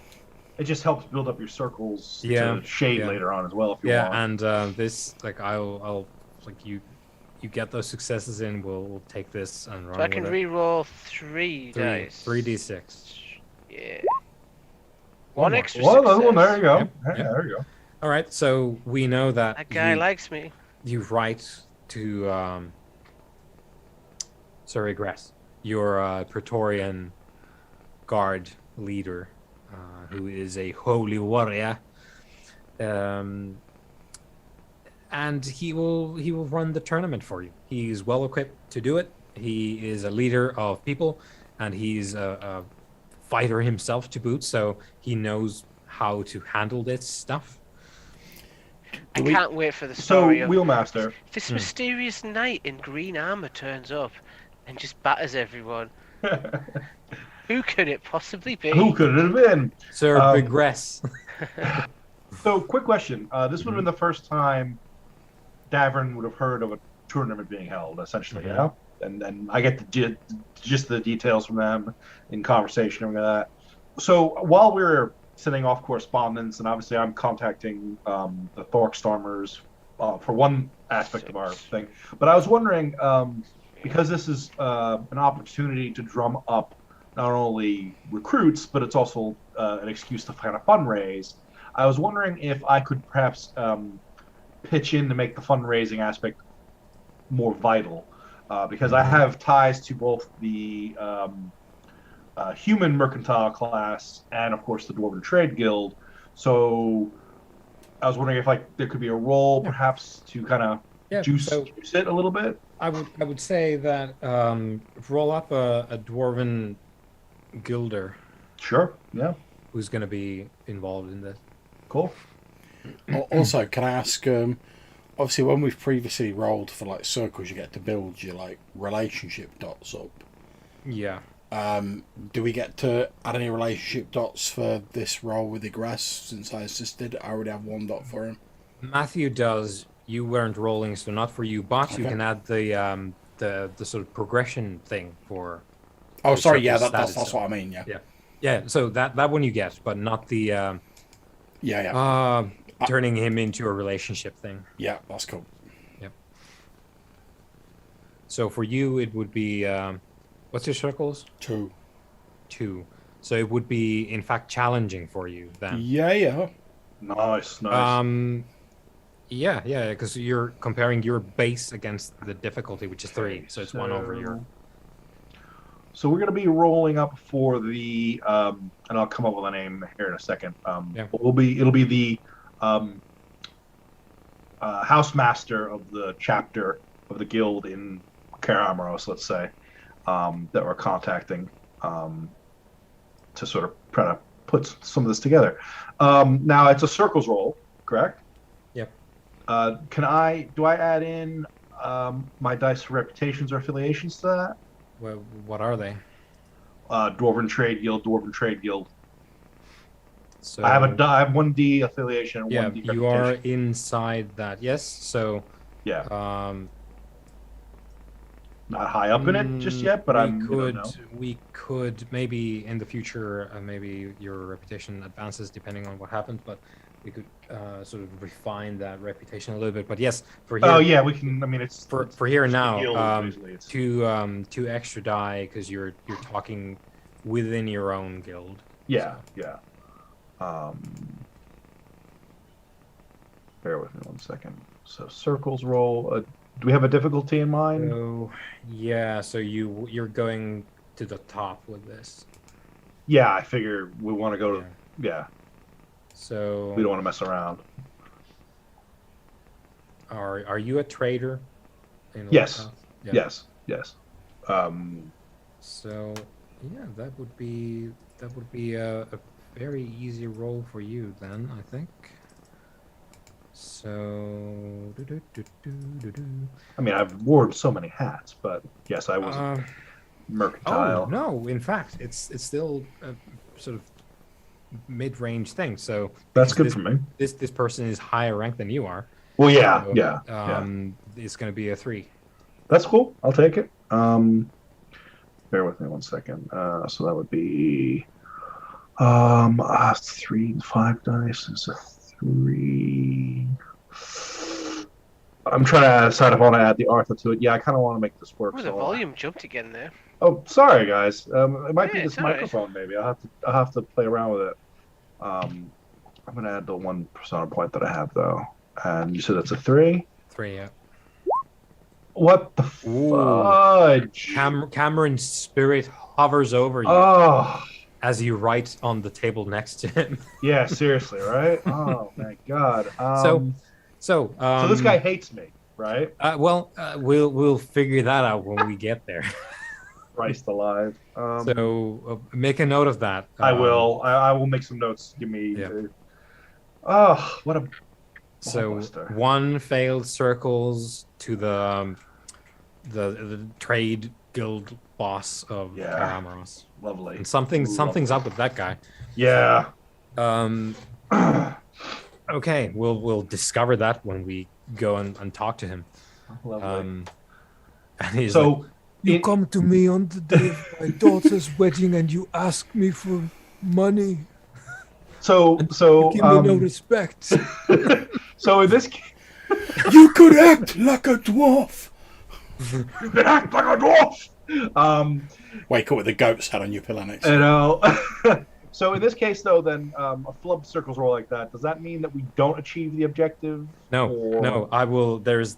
It just helps build up your circles Yeah, to shade yeah. later on as well if you Yeah, want. and this, like, I'll like you get those successes in. We'll take this and run So I can with it. re-roll 3 dice. 3d6. Yeah. One One more. extra Well, success. there you go. Yep, Yeah, yep. there you go. All right, so we know that That guy likes me. you write to Sir Egress, your Praetorian guard leader, who is a holy warrior, and he will run the tournament for you. He's well equipped to do it. He is a leader of people, and he's a fighter himself to boot, so he knows how to handle this stuff. I we- can't wait for the So, story of Wheelmaster. this mysterious knight in green armor turns up and just batters everyone. Who could it possibly be? Who could it have been? Sir Um, Egress. So, quick question. This would have been the first time Davern would have heard of a tournament being held, essentially, you know? And I get just the details from them in conversation and that. So, while we were sending off correspondence, and obviously I'm contacting the Thorkstormers for one aspect of our thing, but I was wondering, because this is an opportunity to drum up not only recruits, but it's also an excuse to kind of fundraise. I was wondering if I could perhaps pitch in to make the fundraising aspect more vital, because I have ties to both the human mercantile class and, of course, the Dwarven Trade Guild. So I was wondering if there could be a role, perhaps, to kind of juice it a little bit. I would say that roll up a dwarven guilder Sure. Yeah. who's going to be involved in this. Cool. Also, can I ask? Obviously, when we've previously rolled for like circles, you get to build your like relationship dots up. Yeah. Do we get to add any relationship dots for this roll with Egress? Since I assisted, I already have 1 dot for him. Matthew does. you weren't rolling, so not for you. But you Okay. can add the sort of progression thing for. Oh, the sorry. Yeah, circle that's status. what I mean. Yeah. Yeah. Yeah. So that one you get, but not the Yeah. turning him into a relationship thing. Yeah, that's cool. Yep. So for you, it would be what's your circles? 2. 2. So it would be in fact challenging for you then. Yeah. Nice. Yeah, because you're comparing your base against the difficulty, which is 3, so it's 1 over your. So we're gonna be rolling up for the and I'll come up with a name here in a second. Yeah. It'll be the housemaster of the chapter of the guild in Karamoros, let's say, that we're contacting to sort of try to put some of this together. Now it's a circles roll, correct? Yep. Do I add in my dice for reputations or affiliations to that? Well, what are they? Dwarven Trade Guild. So I have 1D affiliation and yeah, 1D you are reputation. inside that. Yes. So Yeah, not high up in it just yet, but we could maybe in the future, maybe your reputation advances depending on what happens, but we could sort of refine that reputation a little bit. But yes, for here. Oh yeah, we can. I mean, it's for here it's the now. guild, basically. It's- two extra die because you're talking within your own guild. Yeah. Bear with me one second. So circles roll. Do we have a difficulty in mind? So yeah, so you're going to the top with this. Yeah, I figure we want to go to. Yeah, So we don't want to mess around. are you a trader? In Yes. Warcraft? Yeah. Yes. So yeah, that would be a very easy role for you then, I think. So I mean, I've worn so many hats, but yes, I was mercantile. Oh no! In fact, it's still a sort of mid-range thing. So That's because good for me. This person is higher ranked than you are. Well, yeah, So, yeah. It's going to be a 3. That's cool. I'll take it. Bear with me one second. So that would be 3 and 5 dice is a 3. I'm trying to decide if I want to add the Arthur to it. Yeah, I kind of want to make this work. Oh, the volume jumped again there. Oh, sorry guys. It might be Yeah, this it's all right. microphone. Maybe I'll have to play around with it. I'm gonna add the 1 persona point that I have though. And you said it's a 3. 3, yeah. What the Ooh. fudge? Cameron's spirit hovers over you Oh. as you write on the table next to him. Yeah, seriously, right? Oh my god. So this guy hates me, right? We'll figure that out when we get there. Christ alive. So make a note of that. I will. I will make some notes. Give me. Yeah. What a. So blockbuster. 1 failed circles to the trade guild boss of Karamoros. Lovely. And something's up with that guy. Yeah. Okay, we'll discover that when we go and talk to him. Lovely. And he's So like, You come to me on the day of my daughter's wedding and you ask me for money. So You give me no respect. so in this case, You could act like a dwarf. you can act like a dwarf. Wake up with the goat's head on your pillow next. You know. So in this case, though, then a flub circles roll like that. Does that mean that we don't achieve the objective? No. I will. There's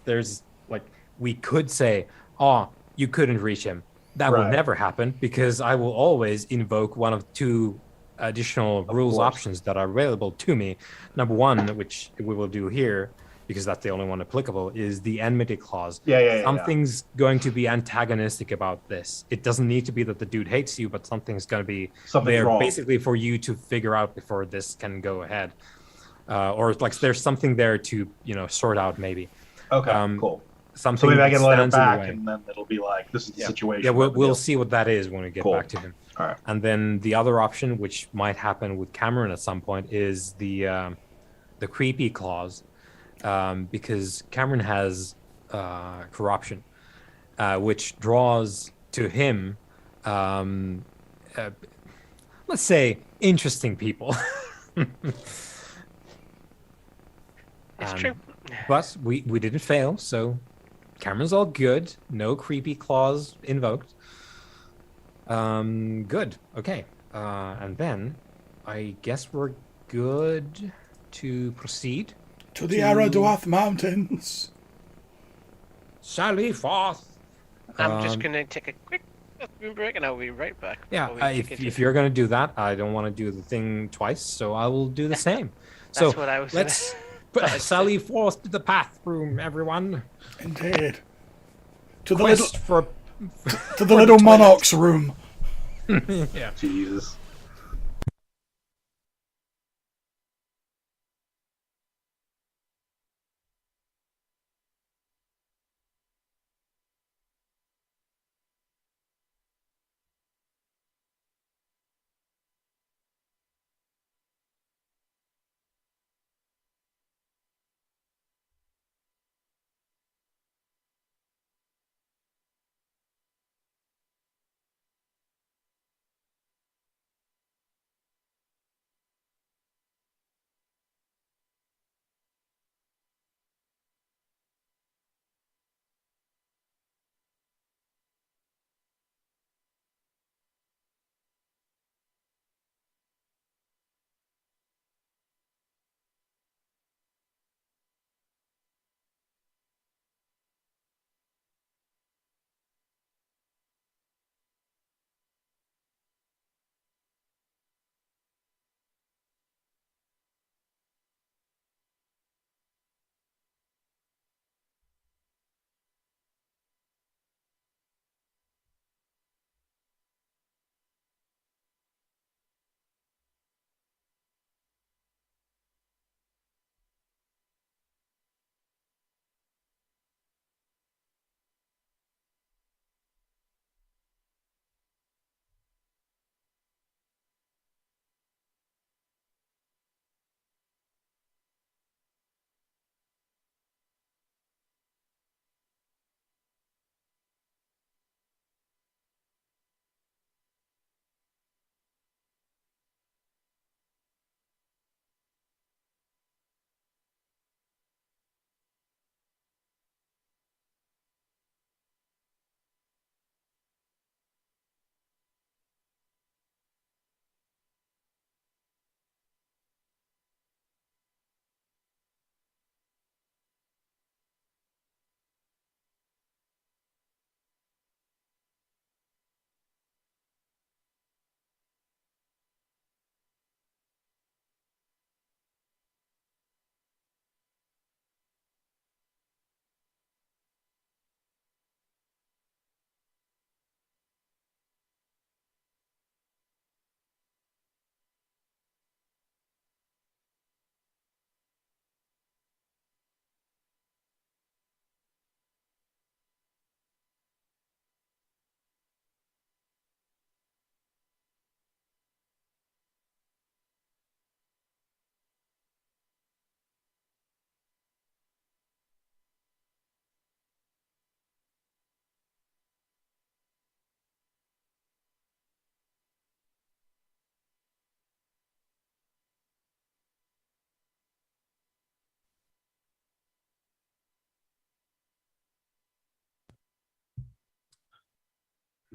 like we could say, oh, you couldn't reach him. That will Right. never happen because I will always invoke one of 2 additional rules course. options that are available to me. Number 1, which we will do here, because that's the only one applicable, is the enmity clause. Yeah. Something's going to be antagonistic about this. It doesn't need to be that the dude hates you, but something's going to be Something's there wrong. basically for you to figure out before this can go ahead. Or like there's something there to, sort out maybe. Okay. Cool. Something So maybe I can let her stands in the back, way. and then it'll be like, this is the situation. Yeah, we'll see what that is when we get Cool. back to him. All right. And then the other option, which might happen with Cameron at some point, is the creepy clause. because Cameron has corruption, which draws to him, let's say, interesting people. It's true. But we didn't fail, so Cameron's all good. No creepy claws invoked. Good. Okay. And then I guess we're good to proceed To the Eraduath Mountains. Sally forth. I'm just going to take a quick bathroom break and I'll be right back. Yeah, before we take if you're going to do that, I don't want to do the thing twice, so I will do the same. That's what I was let's Sally forth to the bathroom, everyone. Indeed. To the Quest little, for to the little monarch's room. yeah. Jesus.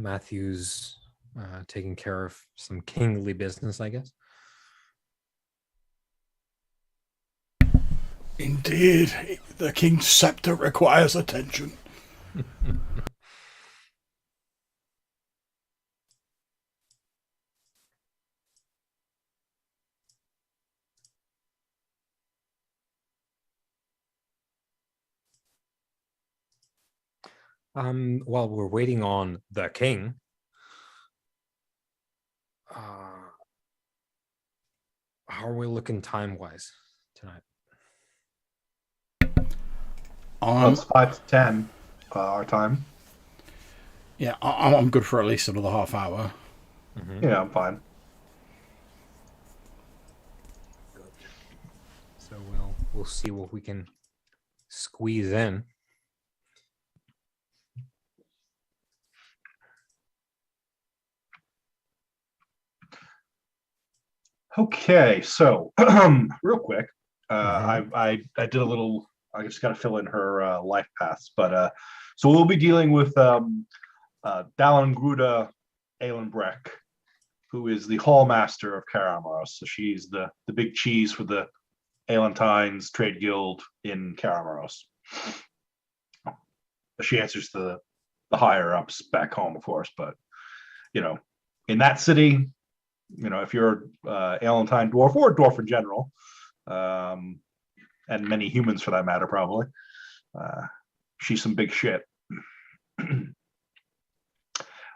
Matthew's taking care of some kingly business, I guess. Indeed, the king's scepter requires attention. While we're waiting on the king, how are we looking time-wise tonight? Well, it's 5 to 10 our time. Yeah, I'm good for at least another half hour. Mm-hmm. Yeah, I'm fine. So we'll see what we can squeeze in. Okay, so real quick, I did a little. I just got to fill in her life paths, but so we'll be dealing with Dalangruda Aelenbreck, who is the hall master of Karamoros. So she's the big cheese for the Aelentines Trade Guild in Karamoros. She answers to the higher ups back home, of course, but in that city, if you're Aelentine dwarf or dwarf in general, and many humans for that matter, probably, she's some big shit.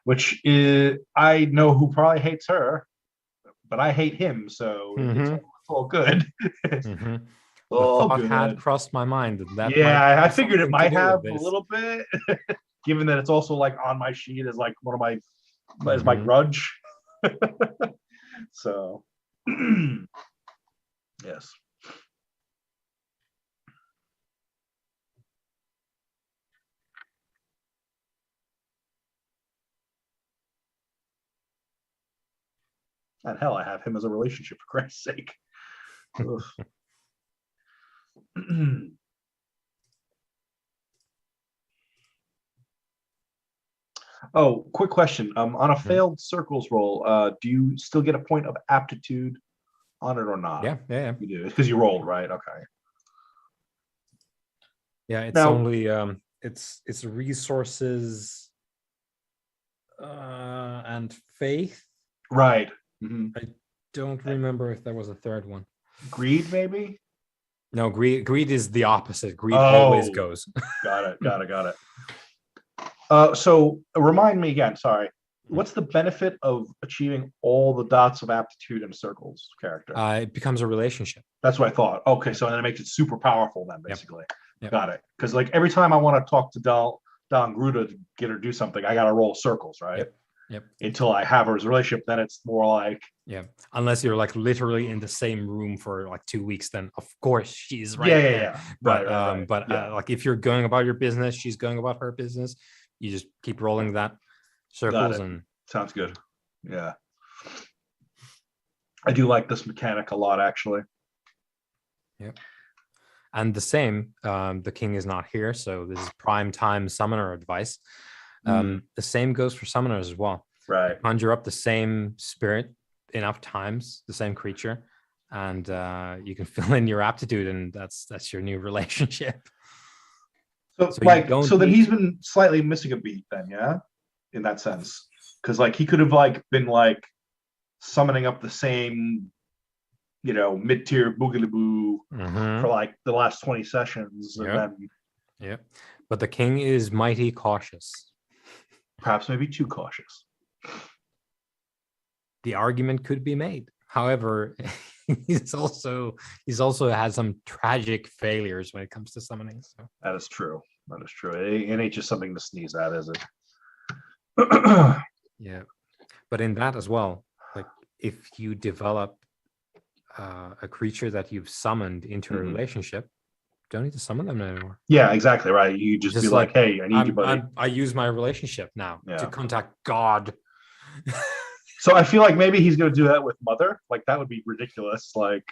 Which is, I know who probably hates her, but I hate him, so it's all good. The all thought good. had crossed my mind that that Yeah, might I figured it something to might do have with a this. little bit, given that it's also like on my sheet as like one of my as my grudge. So, yes. And hell, I have him as a relationship, for Christ's sake. Oh, quick question. On a failed circles roll, do you still get a point of aptitude on it or not? Yeah. You do. It's because you rolled, right? Okay. Yeah, it's Now- only it's resources and faith. Right. I don't remember if there was a third one. Greed, maybe? No, greed is the opposite. Greed always Oh. goes. Got it. So remind me again, sorry. What's the benefit of achieving all the dots of aptitude in a circles character? It becomes a relationship. That's what I thought. Okay, so then it makes it super powerful then, basically. Yep. Got it. Because like every time I want to talk to Dalangruda to get her to do something, I gotta roll circles, right? Yep. Until I have her as a relationship, then it's more like Unless you're like literally in the same room for like 2 weeks, then of course she's right yeah. there. But right. like if you're going about your business, she's going about her business. You just keep rolling that circles and sounds good. Yeah. I do like this mechanic a lot, actually. Yep. And the same, the king is not here, so this is prime time summoner advice. The same goes for summoners as well. Right. You conjure up the same spirit enough times, the same creature, and you can fill in your aptitude, and that's your new relationship. So then he's been slightly missing a beat then, yeah, in that sense, because like he could have like been like summoning up the same, mid-tier boogaloo for like the last 20 sessions, and then But the king is mighty cautious. Perhaps maybe too cautious. The argument could be made. However, he's also had some tragic failures when it comes to summoning. So. That is true. It ain't just something to sneeze at, is it? Yeah, but in that as well, like if you develop a creature that you've summoned into a relationship, don't need to summon them anymore. Yeah, exactly right. You just be like, hey, I need you, buddy. I use my relationship now to contact God. So I feel like maybe he's going to do that with Mother. Like that would be ridiculous. Like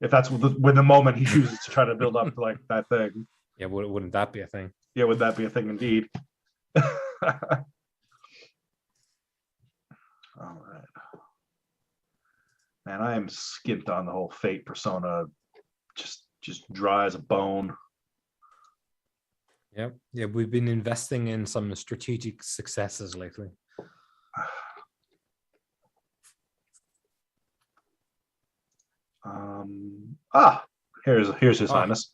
if that's when the moment he chooses to try to build up like that thing. Yeah, wouldn't that be a thing? Yeah, would that be a thing indeed? All right. Man, I am skint on the whole Fate persona. Just dry as a bone. Yeah, we've been investing in some strategic successes lately. Here's his highness.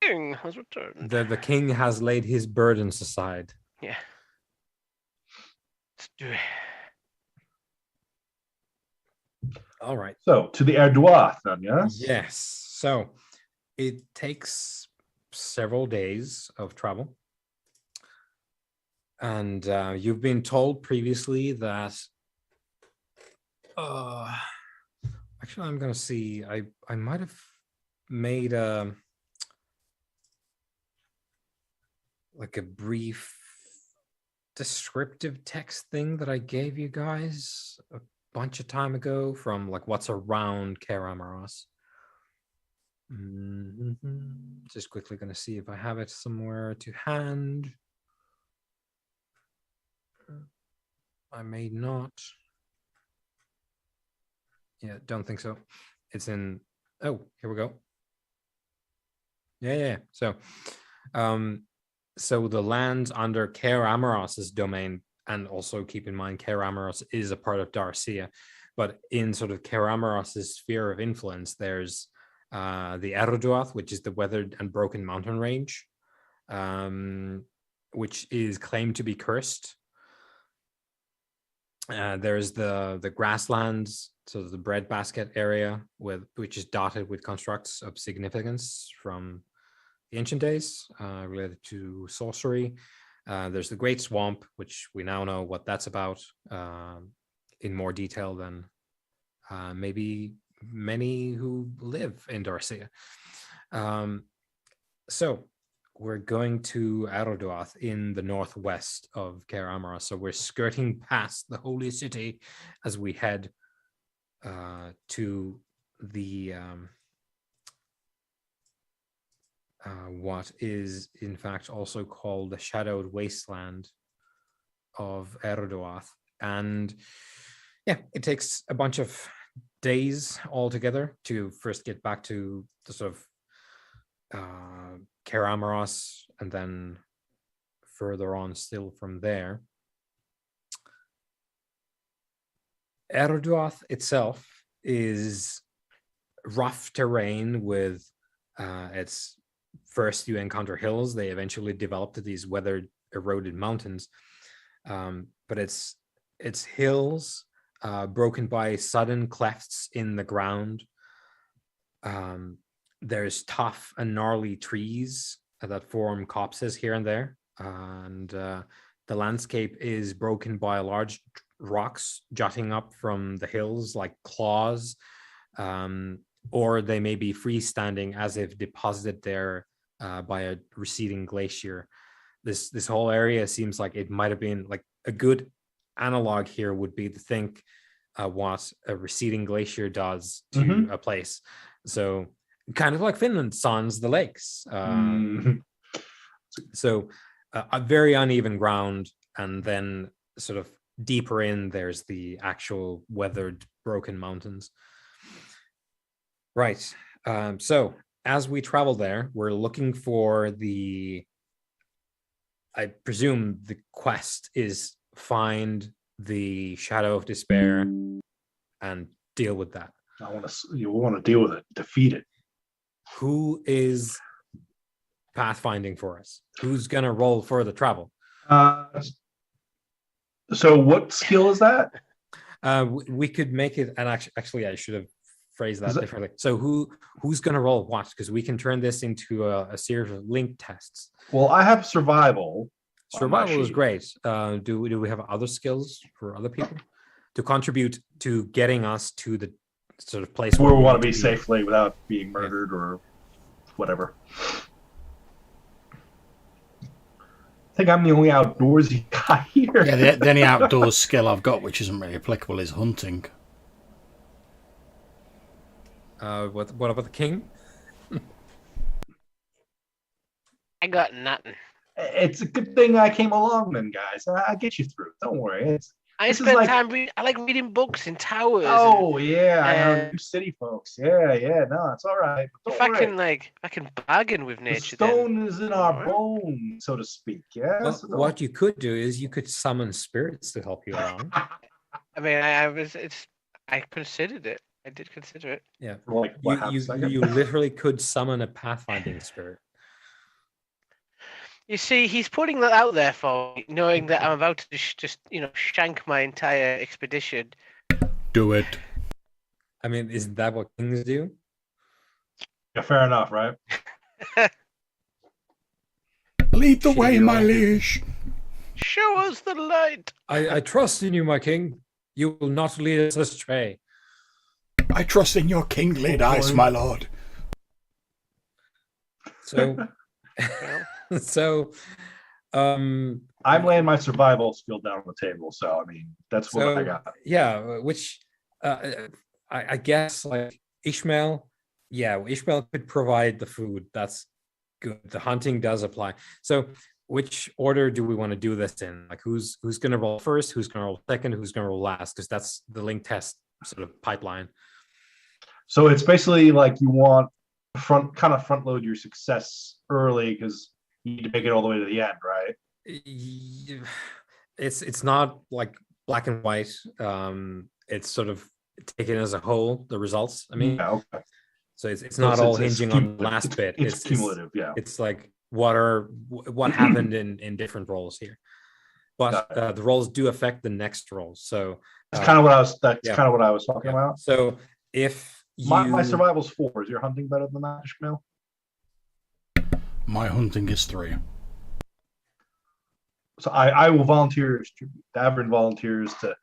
King has returned. The king has laid his burdens aside. Yeah. Let's do it. All right. So to the Eraduath then, yes? Yes. So it takes several days of travel. And you've been told previously that actually I'm gonna see, I might have made a like a brief descriptive text thing that I gave you guys a bunch of time ago from like what's around Kaer Amaros. Just quickly going to see if I have it somewhere to hand. I may not. Yeah, don't think so. It's in. Oh, here we go. Yeah. So the lands under Kaer Amaros' domain, and also keep in mind Kaer Amaros is a part of Darcia, but in sort of Kaer Amaros' sphere of influence, there's the Eraduath, which is the weathered and broken mountain range, which is claimed to be cursed. There's the grasslands, so the breadbasket area, which is dotted with constructs of significance from the ancient days related to sorcery. There's the Great Swamp, which we now know what that's about in more detail than maybe many who live in Darcia. So we're going to Eraduath in the northwest of Kaer Amaros. So we're skirting past the holy city as we head to the what is in fact also called the Shadowed Wasteland of Eraduath. And yeah, it takes a bunch of days altogether to first get back to the sort of Kaer Amaros, and then further on still from there. Eraduath itself is rough terrain with its first you encounter hills. They eventually developed to these weathered, eroded mountains, but it's hills broken by sudden clefts in the ground. There's tough and gnarly trees that form copses here and there, and the landscape is broken by large rocks jutting up from the hills like claws, or they may be freestanding as if deposited there by a receding glacier. This whole area seems like it might have been like a good analog here would be to think what a receding glacier does to a place. So kind of like Finland sans the lakes. So a very uneven ground, and then sort of deeper in, there's the actual weathered, broken mountains. Right. So as we travel there, we're looking for I presume the quest is find the Shadow of Despair and deal with that. You want to deal with it, defeat it. Who is pathfinding for us? Who's gonna roll for the travel? So what skill is that? We could make it, and actually I should have phrased that differently. So who's gonna roll what? Because we can turn this into a series of linked tests. Well, I have survival. Survival is great. Do we have other skills for other people to contribute to getting us to the sort of place where we want to be safely without being murdered or whatever? I think I'm the only outdoorsy guy here. Yeah, the only outdoors skill I've got, which isn't really applicable, is hunting. What about the king? I got nothing. It's a good thing I came along then, guys. I'll get you through. Don't worry. I spend time I like reading books in towers. Oh yeah, I know you city folks. Yeah. No, it's all right. But if I can bargain with nature. The stone is in our bones, so to speak. Yeah. Well, what you could do is you could summon spirits to help you along. I mean, I considered it. I did consider it. Yeah. Like you literally could summon a pathfinding spirit. You see, he's putting that out there for me, knowing that I'm about to just shank my entire expedition. Do it. I mean, isn't that what kings do? Yeah, fair enough, right? Lead the way, my liege. Show us the light. I trust in you, my king. You will not lead us astray. I trust in your kingly eyes, my lord. So... So I'm laying my survival skill down on the table, so I mean that's what I got. Yeah, which I guess like Ishmael, yeah, Ishmael could provide the food. That's good. The hunting does apply. So which order do we want to do this in? Like who's gonna roll first, who's gonna roll second, who's gonna roll last? Because that's the link test sort of pipeline. So it's basically like you want front load your success early because you need to make it all the way to the end, right? It's not like black and white. It's sort of taken as a whole, the results. I mean, Yeah, okay. So it's not all hinging on the last bit. It's cumulative, yeah. It's like what happened in different roles here, but the roles do affect the next roles. So that's kind of what I was talking about. So if my survival's 4, is your hunting better than that, Ishmael? My hunting is 3. So I will volunteer. Davin volunteers to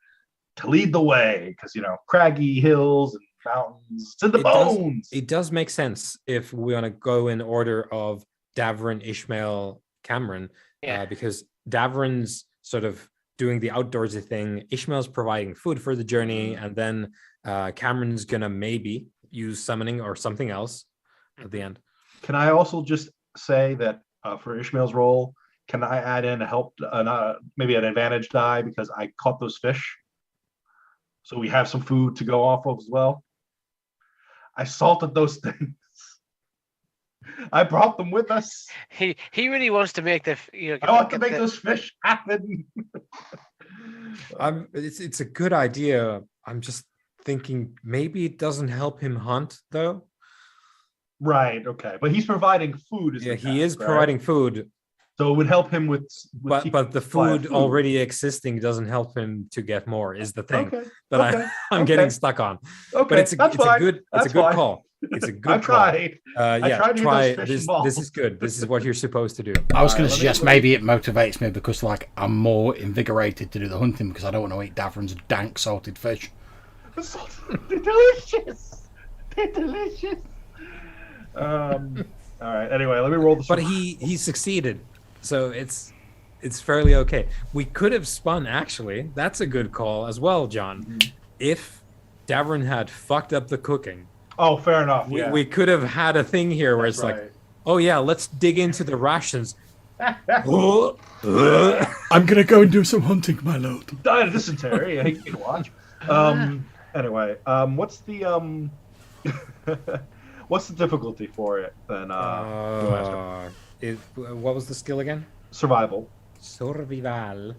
lead the way because craggy hills and mountains to the bones. It does make sense if we want to go in order of Davrin, Ishmael, Cameron, because Davrin's sort of doing the outdoorsy thing. Ishmael's providing food for the journey, and then Cameron's gonna maybe use summoning or something else at the end. Can I also just say that for Ishmael's role, can I add in a help, maybe an advantage die because I caught those fish, so we have some food to go off of as well? I salted those things. I brought them with us. He really wants to make the. I want to make those fish happen. It's a good idea. I'm just thinking maybe it doesn't help him hunt though. Right. Okay. But he's providing food. He is providing food. So it would help him with but the food already existing doesn't help him to get more is the thing I'm getting stuck on. Okay, but it's a good call. It's a good call. I tried try this. This is good. This is what you're supposed to do. I was going to suggest maybe it motivates me because like I'm more invigorated to do the hunting because I don't want to eat Davrin's dank salted fish. They're delicious. They're delicious. All right. Anyway, let me roll the. But he succeeded. So it's fairly okay. We could have spun, actually. That's a good call as well, John. Mm-hmm. If Davrin had fucked up the cooking. Oh, fair enough. We could have had a thing here where it's like, oh yeah, let's dig into the rations. I'm going to go and do some hunting, my lord. Die of dysentery. You can watch. Anyway, what's the what's the difficulty for it then? What was the skill again? Survival. Survival.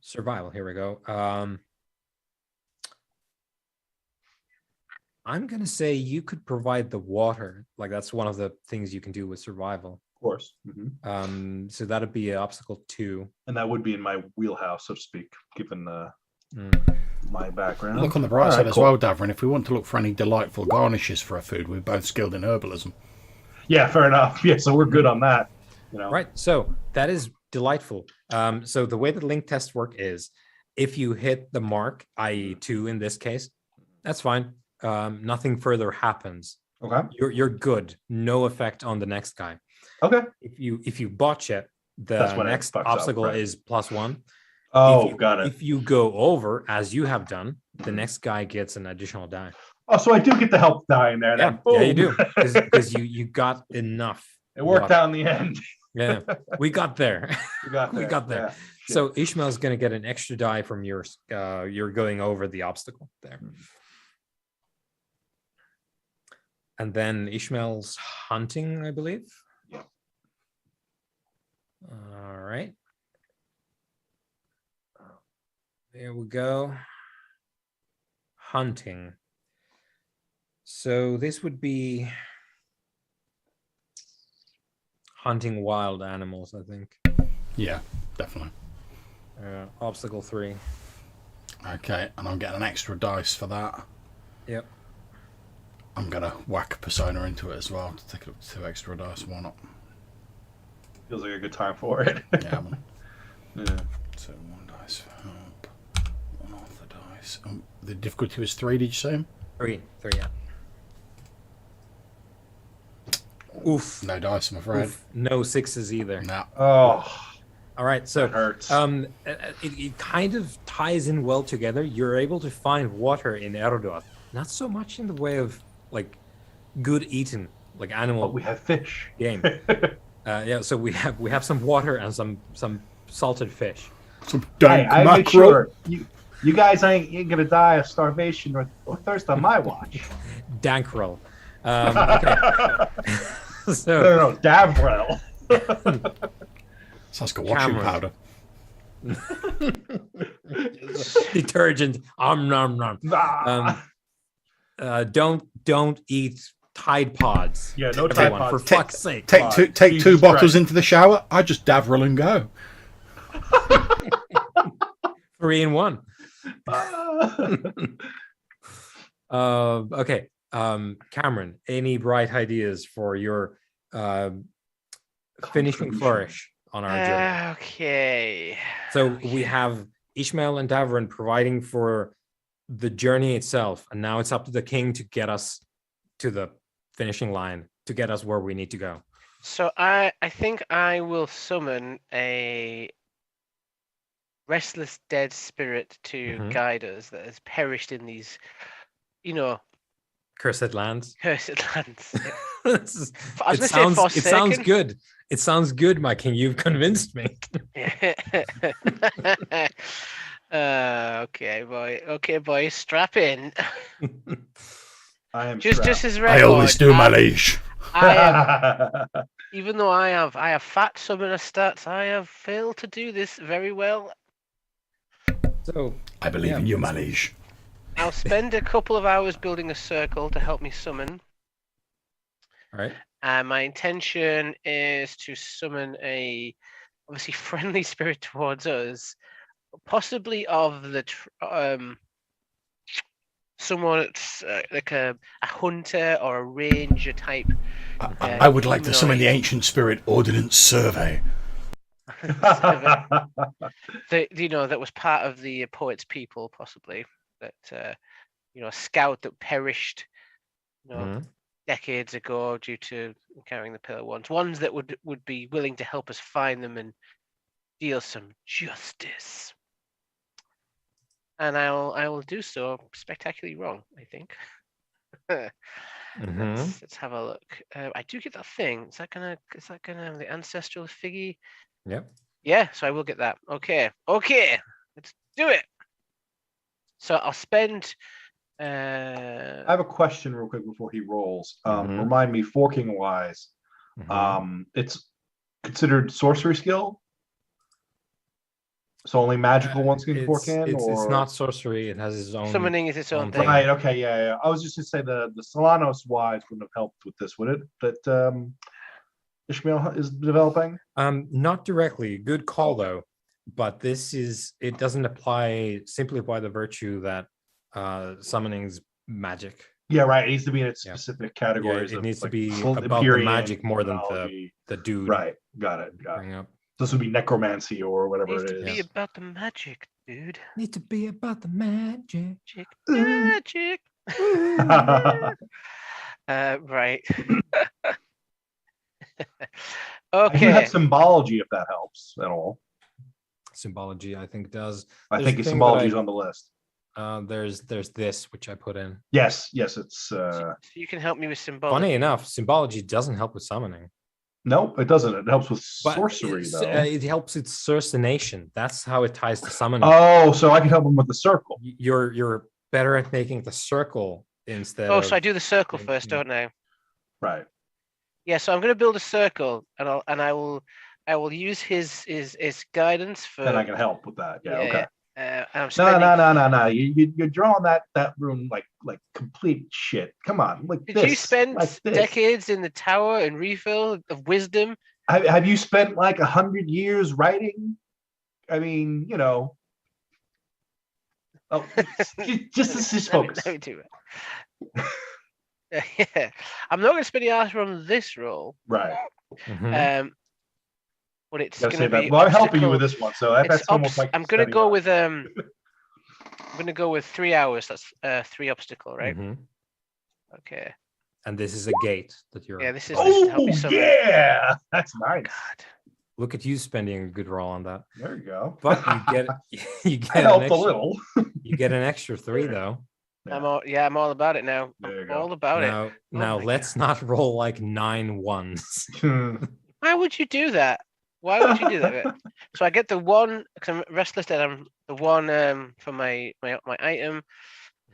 Survival. Here we go. I'm going to say you could provide the water. Like that's one of the things you can do with survival. Of course. Mm-hmm. So that'd be obstacle 2. And that would be in my wheelhouse, so to speak, given my background. Look on the bright side as well, Davrin. If we want to look for any delightful garnishes for our food, we're both skilled in herbalism. Yeah, fair enough. Yeah, so we're good on that. Right. So that is delightful. So the way the link tests work is if you hit the mark, i.e. 2 in this case, that's fine. Nothing further happens. Okay. You're good. No effect on the next guy. Okay. If you botch it, the next obstacle is +1. Oh, got it. If you go over, as you have done, the next guy gets an additional die. Oh, so I do get the help die in there. Yeah, you do. Because you got enough. It worked out in the end. Yeah, we got there. We got there. Yeah, so Ishmael's going to get an extra die from yours. You're going over the obstacle there. And then Ishmael's hunting, I believe. Yeah. All right. There we go. Hunting. So this would be hunting wild animals, I think. Yeah, definitely. Obstacle 3. Okay, and I'm getting an extra dice for that. Yep. I'm gonna whack Persona into it as well to take it up to 2 extra dice. Why not? Feels like a good time for it. Yeah, man. Yeah. So 1 dice for help, 1 off the dice. The difficulty was 3. Did you say? 3, yeah. Oof. No dice, I'm afraid. Oof. No 6s either. No. Oh, All right, so that hurts. it kind of ties in well together. You're able to find water in Eraduath, not so much in the way of like good eating, like animal But we have fish. game. Yeah, so we have some water and some salted fish. Some Hey, dank I make mackerel. sure you guys ain't gonna die of starvation or thirst on my watch. Dankrel. Okay. So No, Davrel. Sounds like a washing Cameron. powder. detergent. Nom nom. Don't eat Tide Pods. Yeah, no Tide Everyone, Pods. for fuck's sake. Take two Jesus bottles Christ. into the shower. I just Davril and go. 3 in 1. Ah. Okay. Cameron, any bright ideas for your finishing flourish on our journey? Okay. So we have Ishmael and Davrin providing for the journey itself, and now it's up to the king to get us to the finishing line, to get us where we need to go. So I think I will summon a restless dead spirit to Mhm. guide us that has perished in these, Cursed lands. cursed lands. This is- I was it gonna sounds say it sounds Forsaken. good. It sounds good, my king. You've convinced me. Okay, boy. Okay, boy. Strap in. I am Just as I record. always do, my liege. I am, strapped. even though I have fat summoner stats, I have failed to do this very well. So I believe Yeah, in you, my so- liege. I'll spend a couple of hours building a circle to help me summon. all right. And my intention is to summon a obviously friendly spirit towards us, possibly of the someone that's like a hunter or a ranger type. I would like to summon the humanoid. ancient spirit Ordnance Survey. That that was part of the poet's people, possibly that a scout that perished Mhm. decades ago due to encountering the pillar ones that would be willing to help us find them and deal some justice. And I will do so spectacularly wrong, I think. Mhm. Let's have a look. I do get that thing. Is that gonna the ancestral figgy? Yep. Yeah, so I will get that. Okay, let's do it. So I'll spend. I have a question real quick before he rolls. Mhm. Remind me, forking wise, Mhm. it's considered sorcery skill. So only magical ones can forehand, it's or not sorcery. It has its own. Summoning is its own own thing. right? Okay, yeah. I was just to say the Solanos wise wouldn't have helped with this, would it? That Ishmael is developing. Not directly. Good call though. But it doesn't apply simply by the virtue that summoning's magic. Yeah, right. It needs to be in its Yeah. specific Yeah, categories. it of, needs to like, be full about the Empyrean magic more than terminology. the dude. Right. Got it. Bring up. This would be necromancy or whatever Needs it to is. be about the magic, dude. Need to be about the magic. Magic. Right. I do have Okay. symbology if that helps at all. Symbology, I think, does. I There's think a thing symbology is that on the list. there's this which I put in. Yes, it's So you can help me with symbology. Funny enough, symbology doesn't help with summoning. no, it doesn't. It helps with But sorcery it's, though. it helps with cercination. That's how it ties to summoning. Oh, so I can help him with the circle. You're better at making the circle instead Oh, of. so I do the circle Yeah, first, yeah. don't I? Right. Yeah. So I'm going to build a circle, and I will use his guidance for. Then I can help with that. Yeah. Okay. And I'm No, spending. no. You're drawing that room like complete shit. Come on, like Did this. you spend like this. decades in the tower and refill of wisdom? Have you spent like 100 years writing? I mean, Oh, just focus. Let me do it. Yeah, I'm not going to spend the Arthur on this roll. Right. Mhm. But it's Gotta going say to that. be. Well, I'm helping you obstacle- with this one, so that's almost like I'm going to study go on. with I'm going to go with 3 hours. That's 3 obstacle, right? Mhm. Okay. And this is a gate that you're. Yeah, this is Oh to help me summon. yeah, that's nice. God. Look at you spending a good roll on that. There you go. But you get you I get an helped a extra, little. you get an extra 3 though. I'm all about it now. There you I'm go. all about it. Now my let's not roll like 9 ones. Why would you do that? Why would you do that? So I get the one because I'm restless. That I'm the one for my item.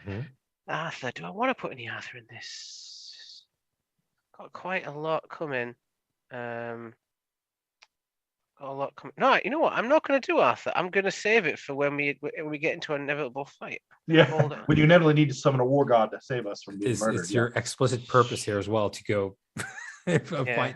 Mhm. Arthur, do I want to put any Arthur in this? Got quite a lot coming. Got a lot coming. No, you know what? I'm not going to do Arthur. I'm going to save it for when we get into an inevitable fight. Yeah, Hold on. when you inevitably need to summon a war god to save us from being It's, murdered. it's your explicit purpose here as well to go fight.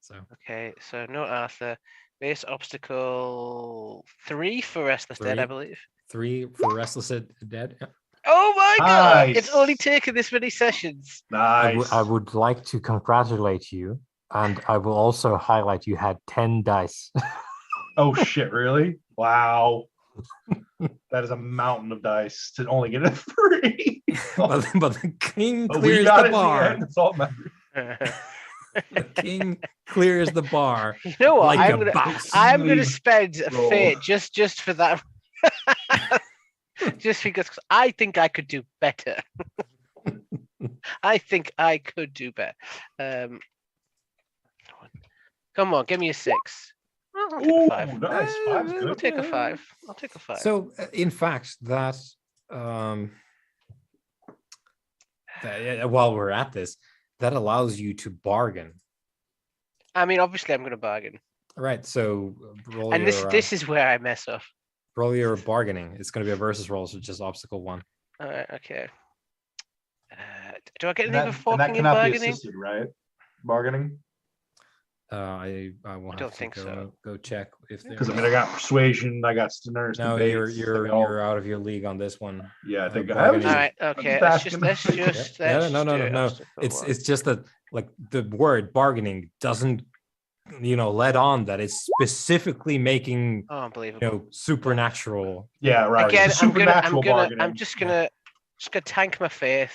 So Okay, so no Arthur. Base obstacle 3 for Restless Dead, I 3. believe. 3 for Restless Dead. Yeah. Oh my god! It's Nice. only taken this many sessions. Nice. I would like to congratulate you, and I will also highlight you had 10 dice. Oh shit! Really? Wow. That is a mountain of dice to only get a 3. but the king But we clears got the it in the bar. end. That's all that matters. The king clears the bar. You know what? Like I'm a gonna boss. I'm gonna Smooth spend a roll. fate just for that. Just because I think I could do better. I think I could do better. Come on, give me a 6. I'll take a 5. Ooh, nice. Five's I'll good. take a 5. I'll take a 5. So, in fact, while we're at this, that allows you to bargain. I mean, obviously, I'm going to bargain, Right. So roll and your this is where I mess up. roll your bargaining. It's going to be a versus roll, so just obstacle 1. All right, okay. Do I get And anything that, for and that forking and cannot be bargaining? assisted, right? Bargaining. I will I have don't to think so. go check if there. Because I mean, I got persuasion, I got nurse. No, debates, you're out of your league on this one. Yeah, I think I bargaining. was All right, okay. just Let's asking. just Yeah, let's no. do obstacle It's 1. it's just that like the word bargaining doesn't let on that it's specifically making Oh, unbelievable. supernatural. Yeah, right. Again, It's a supernatural I'm bargaining. just gonna tank my fate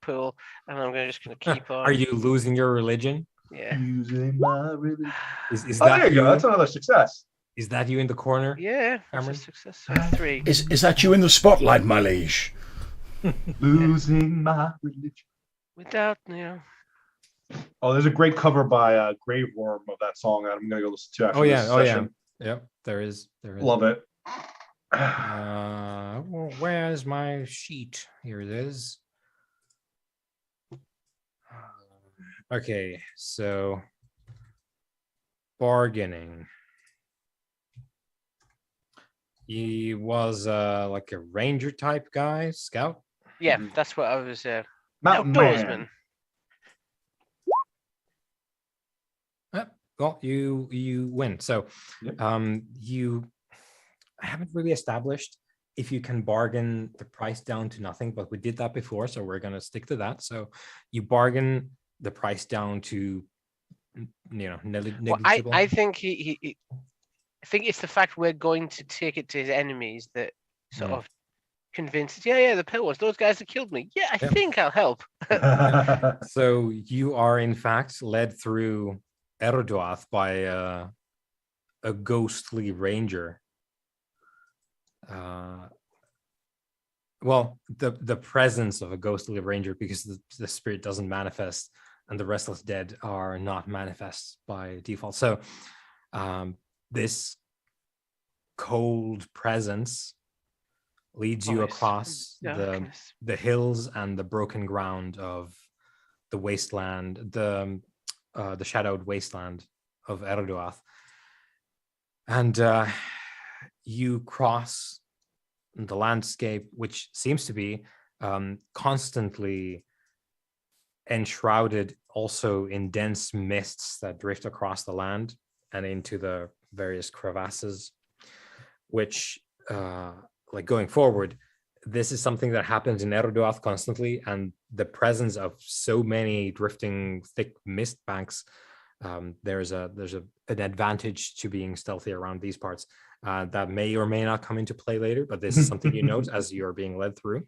pool, and I'm just gonna keep on. Are you losing your religion? Yeah. Using my religion. Is Oh, that there you go. That's another success. Is that you in the corner? Yeah, that's a Cameron? success. 3. Is that you in the spotlight, my liege? Losing my religion. Without Oh, there's a great cover by Grave Worm of that song that I'm gonna go listen to after this session. Yep, there is. Love it. Where's my sheet? Here it is. Okay, so bargaining. He was like a ranger type guy, scout. Yeah, that's what I was. Mountain Outdoorsman. Man. Well, you win. So, Yep. you haven't really established if you can bargain the price down to nothing, but we did that before, so we're gonna stick to that. So, you bargain the price down to negligible. Well, I think he I think it's the fact we're going to take it to his enemies that sort of convinces. Yeah, the pillars. Those guys that killed me. Yeah, I think I'll help. So you are in fact led through Eraduath by a ghostly ranger. Well, the presence of a ghostly ranger, because the spirit doesn't manifest and the restless dead are not manifest by default. So this cold presence leads you across the hills and the broken ground of the wasteland, the shadowed wasteland of Eraduath. And you cross the landscape, which seems to be constantly enshrouded also in dense mists that drift across the land and into the various crevasses, which like going forward, this is something that happens in Eraduath constantly, and the presence of so many drifting thick mist banks, there's an advantage to being stealthy around these parts that may or may not come into play later, but this is something you note as you're being led through.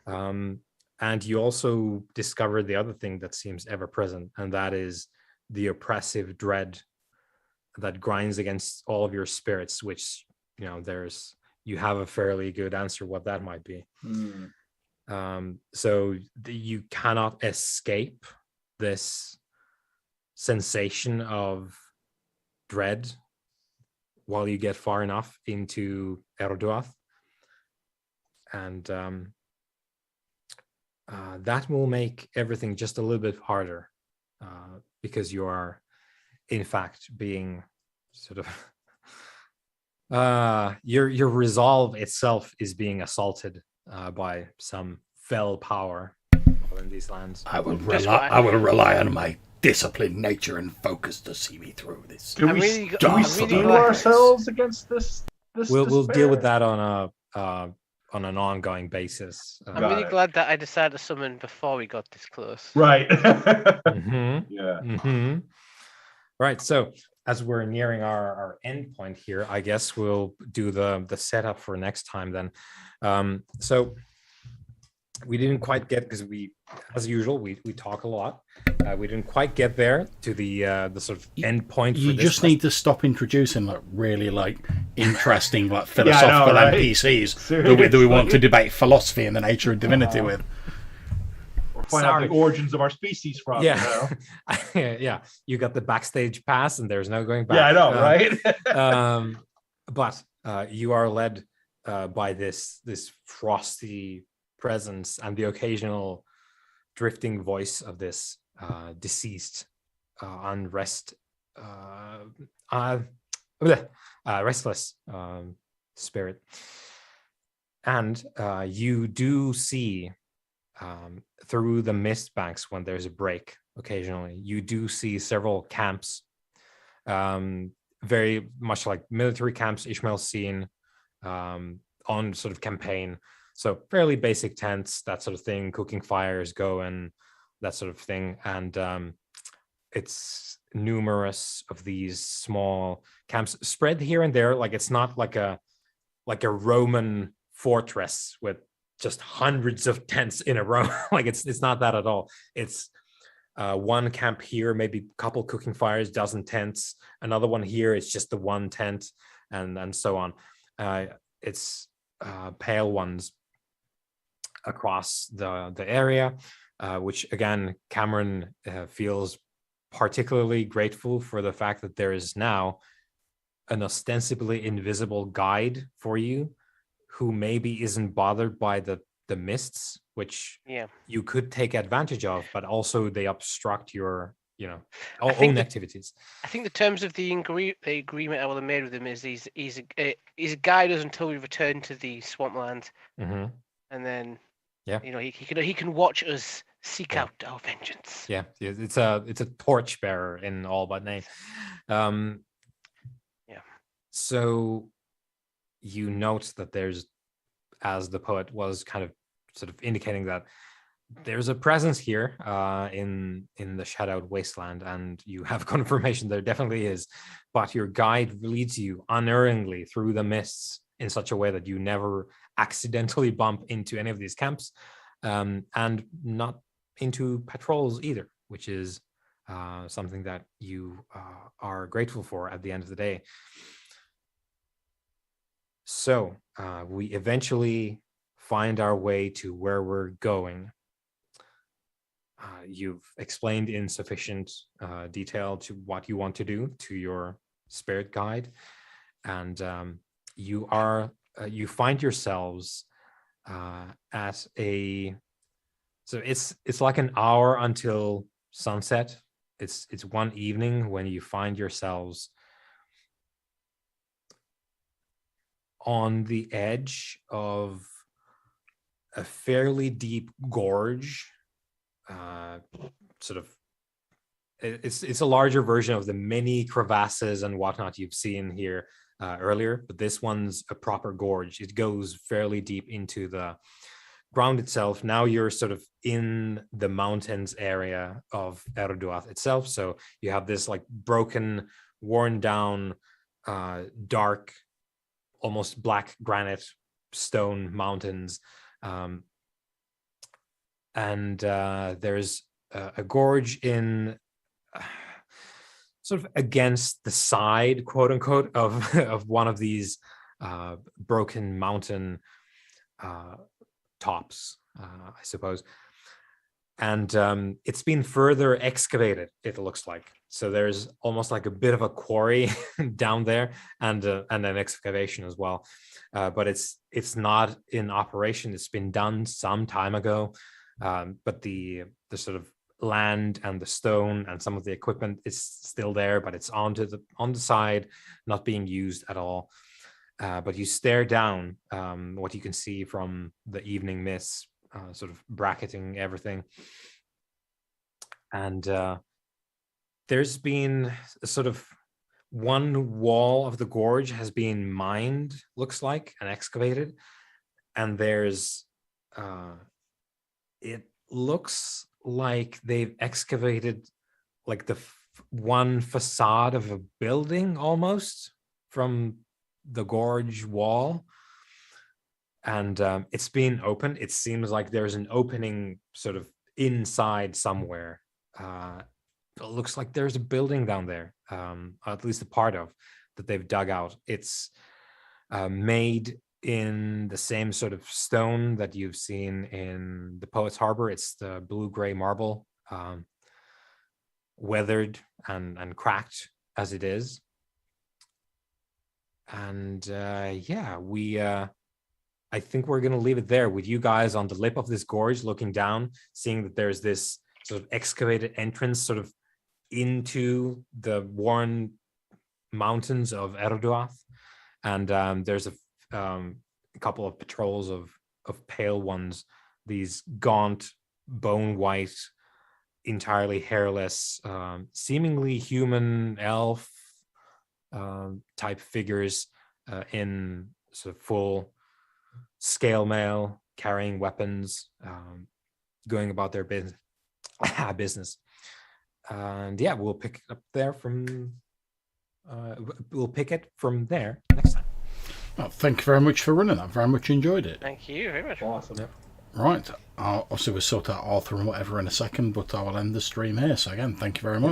And you also discover the other thing that seems ever present, and that is the oppressive dread that grinds against all of your spirits, which, you know, you have a fairly good answer what that might be. So you cannot escape this sensation of dread while you get far enough into Eraduath. And that will make everything just a little bit harder because you are, in fact, being sort of your resolve itself is being assaulted by some fell power in these lands. I will rely on my disciplined nature and focus to see me through this. Do we steel ourselves against this? We'll deal with that on an ongoing basis. I'm really glad that I decided to summon before we got this close. Right. Yeah. Right. So as we're nearing our end point here, I guess we'll do the setup for next time then. So we didn't quite get, because as usual, we talk a lot. We didn't quite get there to the sort of end point. You just need to stop introducing really interesting philosophical NPCs that we want to debate philosophy and the nature of divinity with. Find out the origins of our species from. Yeah. Yeah. You got the backstage pass and there's no going back. Yeah, I know, right? But you are led by this frosty presence and the occasional drifting voice of this deceased restless spirit. And you do see through the mist banks, when there's a break occasionally, you do see several camps, very much like military camps Ishmael's seen on sort of campaign. So fairly basic tents, that sort of thing, cooking fires going, that sort of thing. And it's numerous of these small camps spread here and there. Like it's not like a Roman fortress with just hundreds of tents in a row. Like it's not that at all. It's one camp here, maybe a couple cooking fires, dozen tents. Another one here, it's just the one tent, and so on. It's pale ones across the area, which again, Cameron feels particularly grateful for the fact that there is now an ostensibly invisible guide for you, who maybe isn't bothered by the mists, which you could take advantage of, but also they obstruct your, own activities. I think the terms of the agreement I will have made with him is he's a guide us until we return to the swampland, and then he can watch us seek out our vengeance. Yeah, it's a torch bearer in all but name. So you note that there's, as the poet was kind of sort of indicating, that there's a presence here in the Shadowed Wasteland, and you have confirmation there definitely is, but your guide leads you unerringly through the mists in such a way that you never accidentally bump into any of these camps, and not into patrols either, which is something that you are grateful for at the end of the day. So we eventually find our way to where we're going. You've explained in sufficient detail to what you want to do to your spirit guide, and you find yourselves at so it's like an hour until sunset. It's one evening when you find yourselves on the edge of a fairly deep gorge. It's a larger version of the many crevasses and whatnot you've seen here earlier, but this one's a proper gorge. It goes fairly deep into the ground itself. Now you're sort of in the mountains area of Eraduath itself. So you have this like broken, worn down, dark, almost black granite stone mountains. And there's a gorge in sort of against the side, quote unquote, of, of one of these broken mountain tops, I suppose. And it's been further excavated, it looks like. So there's almost like a bit of a quarry down there, and an excavation as well. But it's not in operation. It's been done some time ago. But the sort of land and the stone and some of the equipment is still there, but it's on the side, not being used at all. But you stare down, what you can see from the evening mist, sort of bracketing everything. And there's been a sort of one wall of the gorge has been mined, looks like, and excavated. And there's, it looks like they've excavated like the one facade of a building almost from the gorge wall. And it's been opened. It seems like there's an opening sort of inside somewhere. It looks like there's a building down there, at least a part of that they've dug out. It's made in the same sort of stone that you've seen in the Poet's Harbor. It's the blue-gray marble, weathered and cracked as it is. And yeah, I think we're going to leave it there with you guys on the lip of this gorge, looking down, seeing that there's this sort of excavated entrance sort of into the worn mountains of Eraduath. And there's a couple of patrols of pale ones, these gaunt, bone white, entirely hairless, seemingly human elf type figures in sort of full scale mail, carrying weapons, going about their business. And yeah, we'll pick it up there from we'll pick it from there next time. Well, thank you very much for running that. Very much enjoyed it. Thank you very much. Awesome. Yep. Right. Obviously, we'll sort out Arthur and whatever in a second, but I will end the stream here. So again, thank you very much.